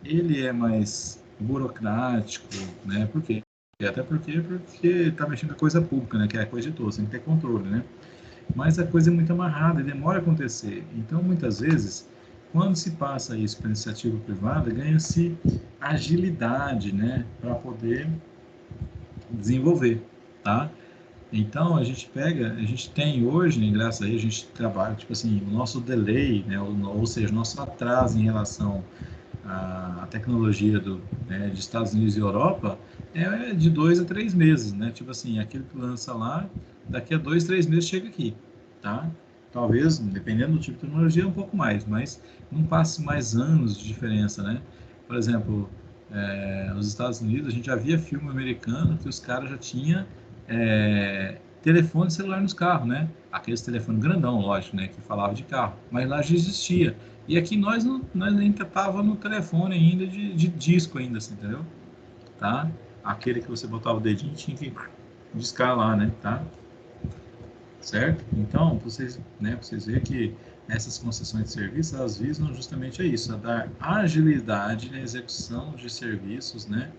ele é mais burocrático, né? Por quê? Até porque está mexendo com coisa pública, né? Que é a coisa de todos, tem que ter controle, né? Mas a coisa é muito amarrada e demora a acontecer. Então, muitas vezes, quando se passa isso para iniciativa privada, ganha-se agilidade, né? Para poder desenvolver, tá? Então, a gente tem hoje, né, graças a isso, a gente trabalha, tipo assim, o nosso delay, né, ou seja, o nosso atraso em relação à tecnologia né, de Estados Unidos e Europa é de 2 a 3 meses, né? Tipo assim, aquilo que lança lá, daqui a 2, 3 meses chega aqui, tá? Talvez, dependendo do tipo de tecnologia, um pouco mais, mas não passe mais anos de diferença, né? Por exemplo, nos Estados Unidos, a gente já via filme americano que os caras já tinham telefone celular nos carros, né? Aqueles telefone grandão, lógico, né? Que falava de carro, mas lá já existia. E aqui nós ainda tava no telefone ainda de disco ainda, assim, entendeu? Tá? Aquele que você botava o dedinho e tinha que discar lá, né? Tá? Certo? Então, vocês verem que essas concessões de serviço, elas visam justamente a isso, a dar agilidade na execução de serviços, né?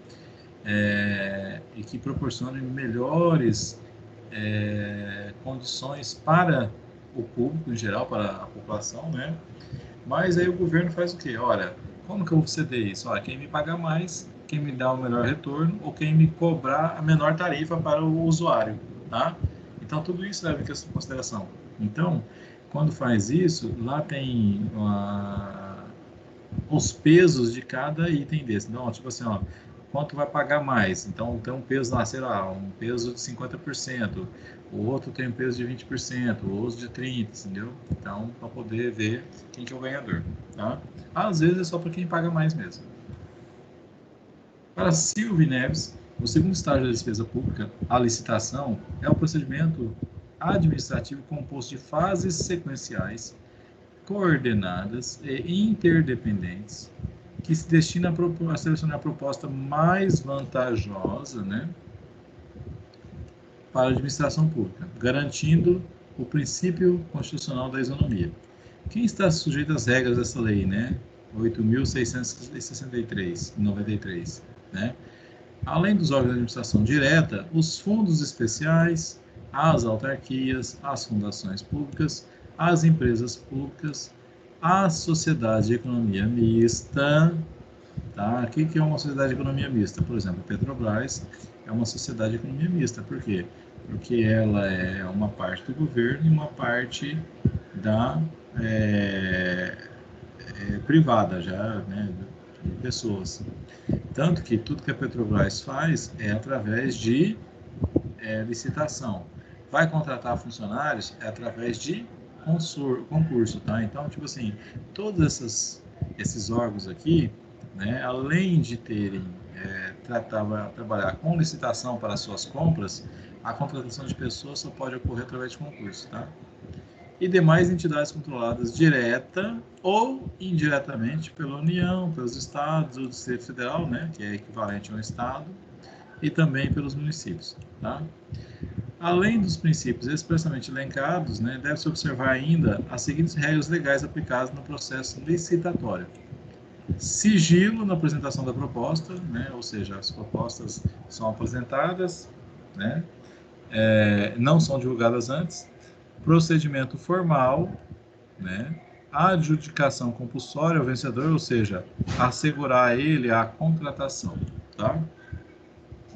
E que proporcionem melhores condições para o público em geral, para a população, né? Mas aí o governo faz o quê? Olha, como que eu vou ceder isso? Olha, quem me pagar mais, quem me dá o melhor retorno ou quem me cobrar a menor tarifa para o usuário, tá? Então tudo isso leva em consideração. Então, quando faz isso, lá tem os pesos de cada item desse. Então, tipo assim, ó, quanto vai pagar mais? Então, tem um peso lá, sei lá, um peso de 50%, o outro tem um peso de 20%, o outro de 30%, entendeu? Então, para poder ver quem que é o ganhador, tá? Às vezes é só para quem paga mais mesmo. Para Silvio Neves, o segundo estágio da despesa pública, a licitação, é o procedimento administrativo composto de fases sequenciais, coordenadas e interdependentes, que se destina a selecionar a proposta mais vantajosa, né, para a administração pública, garantindo o princípio constitucional da isonomia. Quem está sujeito às regras dessa lei, né, 8.663, 93, né? Além dos órgãos de administração direta, os fundos especiais, as autarquias, as fundações públicas, as empresas públicas, as sociedades de economia mista, tá? O que é uma sociedade de economia mista? Por exemplo, a Petrobras é uma sociedade de economia mista. Por quê? Porque ela é uma parte do governo e uma parte da é, privada, já, né, de pessoas. Tanto que tudo que a Petrobras faz é através de licitação. Vai contratar funcionários é através de concurso, tá? Então, tipo assim, todos esses órgãos aqui, né, além de terem trabalhar com licitação para suas compras, a contratação de pessoas só pode ocorrer através de concurso, tá? E demais entidades controladas direta ou indiretamente pela União, pelos estados, o Distrito Federal, né, que é equivalente a um estado, e também pelos municípios, tá? Além dos princípios expressamente elencados, né, deve-se observar ainda as seguintes regras legais aplicadas no processo licitatório. Sigilo na apresentação da proposta, né, ou seja, as propostas são apresentadas, né, não são divulgadas antes. Procedimento formal, né, adjudicação compulsória ao vencedor, ou seja, assegurar a ele a contratação, tá?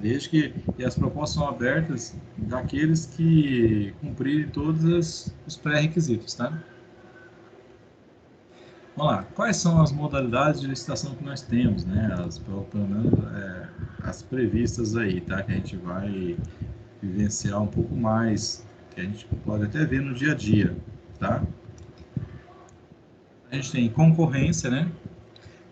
Desde que e as propostas são abertas daqueles que cumprirem todos os pré-requisitos, tá? Vamos lá. Quais são as modalidades de licitação que nós temos, né? Pelo menos as previstas aí, tá? Que a gente vai vivenciar um pouco mais, que a gente pode até ver no dia a dia, tá? A gente tem concorrência, né?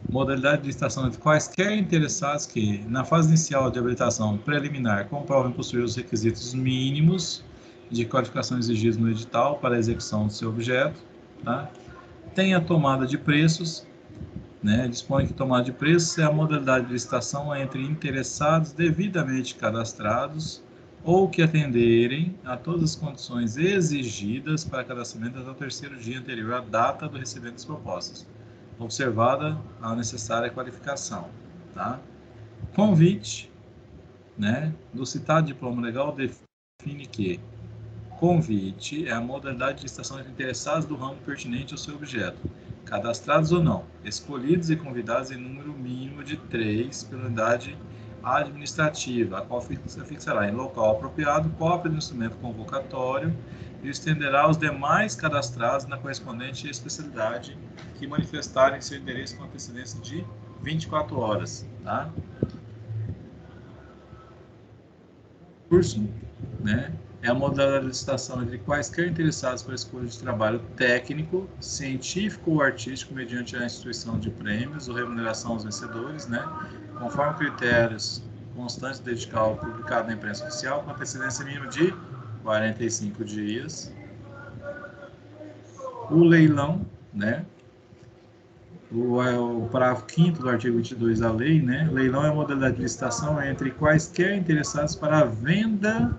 Modalidade de licitação entre quaisquer interessados que, na fase inicial de habilitação preliminar, comprovem possuir os requisitos mínimos de qualificação exigidos no edital para a execução do seu objeto, tá? Tem a tomada de preços, né? Dispõe que tomada de preços é a modalidade de licitação entre interessados devidamente cadastrados ou que atenderem a todas as condições exigidas para cadastramento até o terceiro dia anterior à data do recebimento das propostas, observada a necessária qualificação, tá? Convite, né, do citado diploma legal define que convite é a modalidade de licitação entre interessados do ramo pertinente ao seu objeto, cadastrados ou não, escolhidos e convidados em número mínimo de 3 pela unidade administrativa, a qual fixará em local apropriado cópia do instrumento convocatório e estenderá aos demais cadastrados na correspondente especialidade que manifestarem seu interesse com antecedência de 24 horas, tá? Curso, né? É a modalidade de licitação entre quaisquer interessados para a escolha de trabalho técnico, científico ou artístico mediante a instituição de prêmios ou remuneração aos vencedores, né? Conforme critérios constantes de edital publicado na imprensa oficial, com antecedência mínima de 45 dias. O leilão, né? O parágrafo 5º do artigo 22 da lei, né? Leilão é a modalidade de licitação entre quaisquer interessados para a venda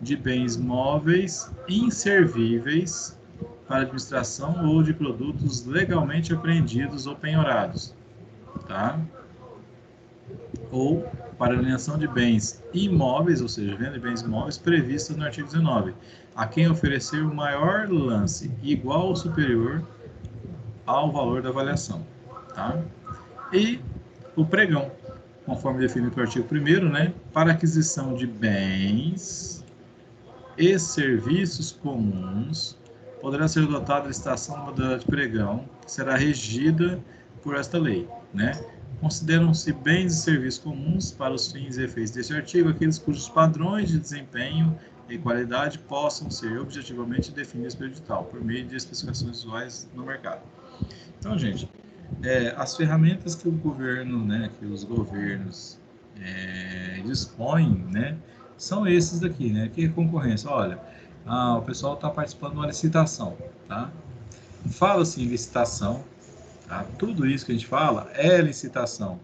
de bens móveis inservíveis para administração ou de produtos legalmente apreendidos ou penhorados, tá? Ou para alienação de bens imóveis, ou seja, venda de bens imóveis previstos no artigo 19, a quem oferecer o maior lance igual ou superior ao valor da avaliação, tá? E o pregão, conforme definido no artigo 1º, né, para aquisição de bens e serviços comuns, poderá ser adotada a licitação da modalidade de pregão, que será regida por esta lei, né? Consideram-se bens e serviços comuns para os fins e efeitos deste artigo aqueles cujos padrões de desempenho e qualidade possam ser objetivamente definidos pelo edital, por meio de especificações visuais no mercado. Então, gente, as ferramentas que o governo, né, que os governos dispõem, né, são esses daqui, né? Que é concorrência? Olha, o pessoal está participando de uma licitação, tá? Fala-se em licitação, tá? Tudo isso que a gente fala é licitação,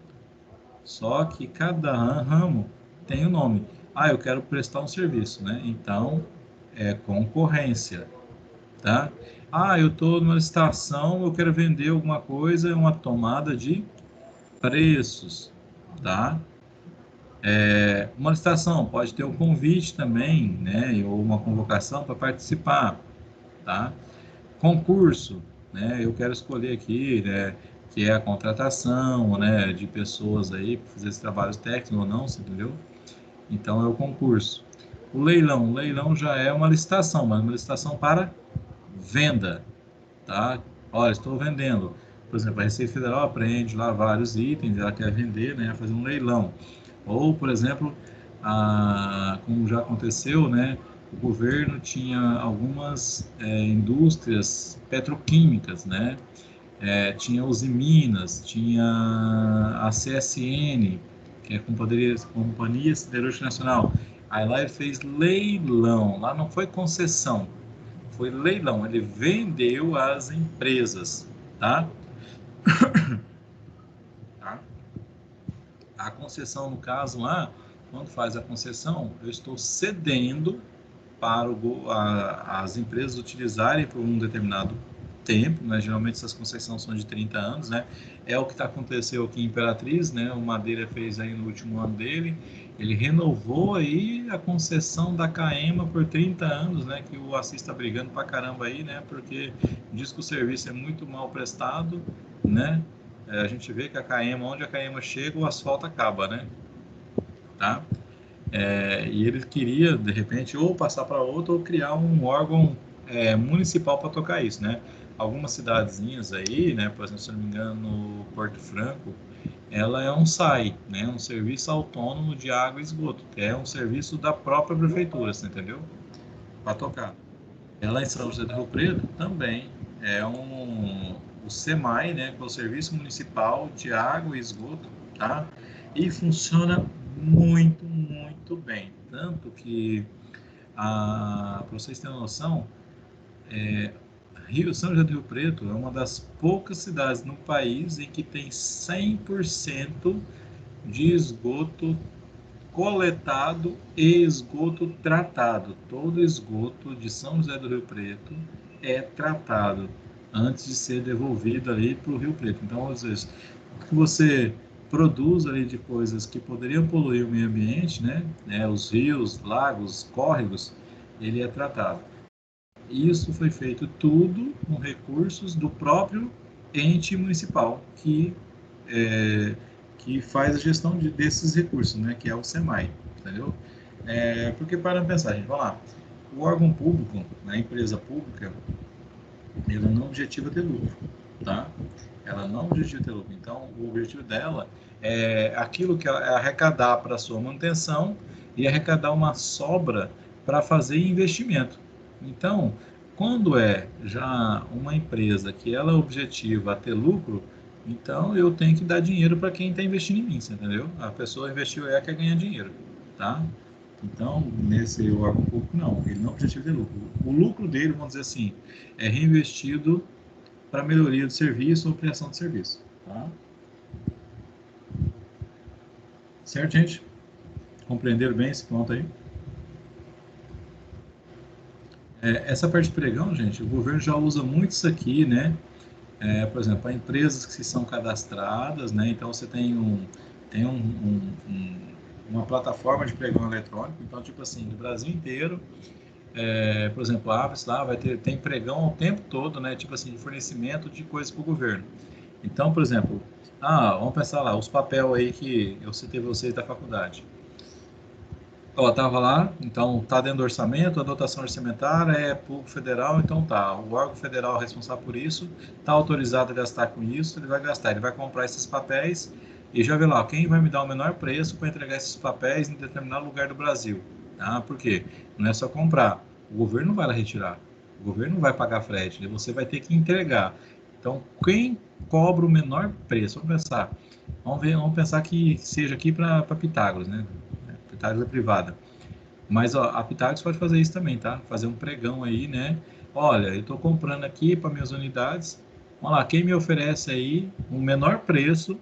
só que cada ramo tem um nome. Eu quero prestar um serviço, né? Então, é concorrência, tá? Eu estou numa licitação, eu quero vender alguma coisa, uma tomada de preços, tá? Uma licitação pode ter um convite também, né, ou uma convocação para participar, tá? Concurso, né, eu quero escolher aqui, né, que é a contratação, né, de pessoas aí para fazer esses trabalhos técnicos ou não, você entendeu? Então é o concurso. O leilão já é uma licitação, mas uma licitação para venda, tá? Olha, estou vendendo. Por exemplo, a Receita Federal apreende lá vários itens, ela quer vender, né, fazer um leilão. Ou, por exemplo, como já aconteceu, né, o governo tinha algumas indústrias petroquímicas, né, tinha Usiminas, tinha a CSN, que é a Companhia Siderúrgica Nacional. Aí lá ele fez leilão, lá não foi concessão, foi leilão, ele vendeu às empresas, tá? Tá? A concessão, no caso lá, quando faz a concessão, eu estou cedendo para as empresas utilizarem por um determinado tempo, né? Geralmente essas concessões são de 30 anos, né? É o que aconteceu aqui em Imperatriz, né? O Madeira fez aí no último ano dele, ele renovou aí a concessão da Caema por 30 anos, né? Que o Assis está brigando pra caramba aí, né? Porque diz que o serviço é muito mal prestado, né? A gente vê que a Caema, onde a Caema chega, o asfalto acaba, né? Tá? E ele queria, de repente, ou passar para outro ou criar um órgão municipal para tocar isso, né? Algumas cidadezinhas aí, né? Por exemplo, se não me engano, no Porto Franco, ela é um SAI, né? Um serviço autônomo de água e esgoto, que é um serviço da própria prefeitura, você entendeu? Para tocar. Ela em São José do Rio Preto também é o SEMAI, né? Que é o Serviço Municipal de Água e Esgoto, tá? E funciona muito, muito bem. Tanto que, para vocês terem noção, São José do Rio Preto é uma das poucas cidades no país em que tem 100% de esgoto coletado e esgoto tratado. Todo esgoto de São José do Rio Preto é tratado antes de ser devolvido ali para o Rio Preto. Então, às vezes, o que você produz ali de coisas que poderiam poluir o meio ambiente, né? Os rios, lagos, córregos, ele é tratado. Isso foi feito tudo com recursos do próprio ente municipal que faz a gestão desses recursos, né? Que é o SEMAI, entendeu? Porque para pensar, gente, vamos lá, o órgão público, a empresa pública, ela não objetiva ter lucro, tá? Ela não objetiva ter lucro. Então, o objetivo dela é aquilo que ela é arrecadar para sua manutenção e arrecadar uma sobra para fazer investimento. Então, quando é já uma empresa que ela objetiva ter lucro, então eu tenho que dar dinheiro para quem está investindo em mim, você entendeu? A pessoa investiu quer ganhar dinheiro, tá? Então, nesse órgão público, não, ele não objetiva ter lucro. O lucro dele, vamos dizer assim, é reinvestido para melhoria do serviço ou ampliação do serviço. Tá? Certo, gente? Compreenderam bem esse ponto aí? Essa parte de pregão, gente, o governo já usa muito isso aqui, né? Por exemplo, para empresas que são cadastradas, né? Então, você tem uma plataforma de pregão eletrônico. Então, tipo assim, do Brasil inteiro, por exemplo, a Aves lá tem pregão o tempo todo, né? Tipo assim, de fornecimento de coisas para o governo. Então, por exemplo, vamos pensar lá, os papéis aí que eu citei vocês da faculdade. Ó, tava lá, então tá dentro do orçamento, a dotação orçamentária é público federal, então tá, o órgão federal responsável por isso, tá autorizado a gastar com isso, ele vai gastar, ele vai comprar esses papéis e já vê lá, quem vai me dar o menor preço para entregar esses papéis em determinado lugar do Brasil, tá? Por quê? Não é só comprar, o governo não vai lá retirar, o governo não vai pagar frete, você vai ter que entregar. Então, quem cobra o menor preço? Vamos pensar que seja aqui para Pitágoras, né? Pitágoras é privada. Mas ó, a Pitágoras pode fazer isso também, tá? Fazer um pregão aí, né? Olha, eu estou comprando aqui para minhas unidades. Vamos lá, quem me oferece aí um menor preço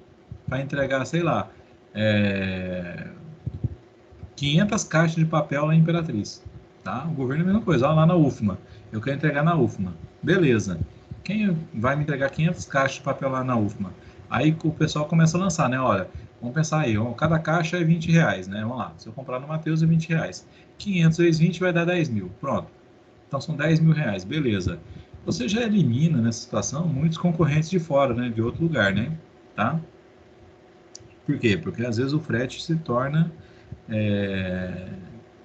para entregar, sei lá, é, 500 caixas de papel lá em Imperatriz, tá? O governo é a mesma coisa, ó, lá na UFMA. Eu quero entregar na UFMA. Beleza. Quem vai me entregar 500 caixas de papel lá na UFMA? Aí o pessoal começa a lançar, né? Olha, vamos pensar aí, cada caixa é R$ 20, né? Vamos lá, se eu comprar no Mateus é R$ 20. 500 vezes 20 vai dar 10 mil, pronto. Então são R$ 10.000, beleza. Você já elimina nessa situação muitos concorrentes de fora, né? De outro lugar, né? Tá? Por quê? Porque às vezes o frete se torna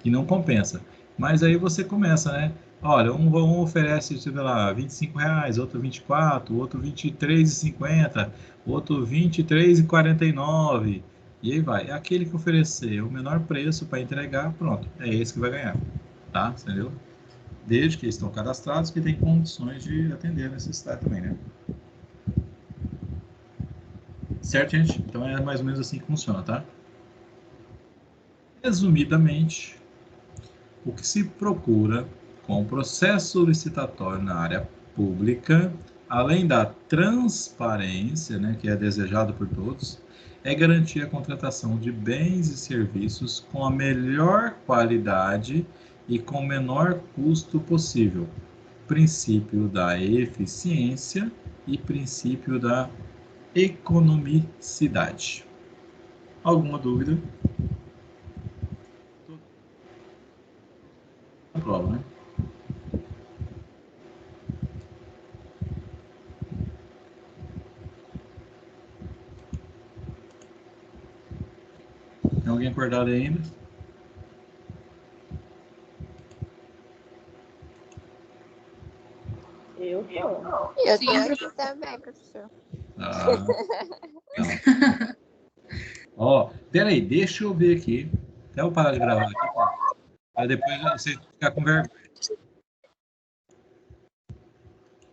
que não compensa. Mas aí você começa, né? Olha, um oferece, sei lá, R$ 25, outro 24, outro 23,50, outro 23,49. E aí vai. É aquele que oferecer o menor preço para entregar, pronto, é esse que vai ganhar. Tá? Entendeu? Desde que estão cadastrados, que tem condições de atender a necessidade também, né? Certo, gente? Então é mais ou menos assim que funciona, tá? Resumidamente, o que se procura com o processo licitatório na área pública, além da transparência, né, que é desejado por todos, é garantir a contratação de bens e serviços com a melhor qualidade e com o menor custo possível. Princípio da eficiência e princípio da economicidade. Alguma dúvida? Prova, né? Tem alguém acordado aí ainda? Eu tô. Eu Sim, tô aqui professor. também, professor. Ah, não. Ó, peraí, deixa eu ver aqui. Até eu parar de gravar aqui, para depois você ficar com vergonha.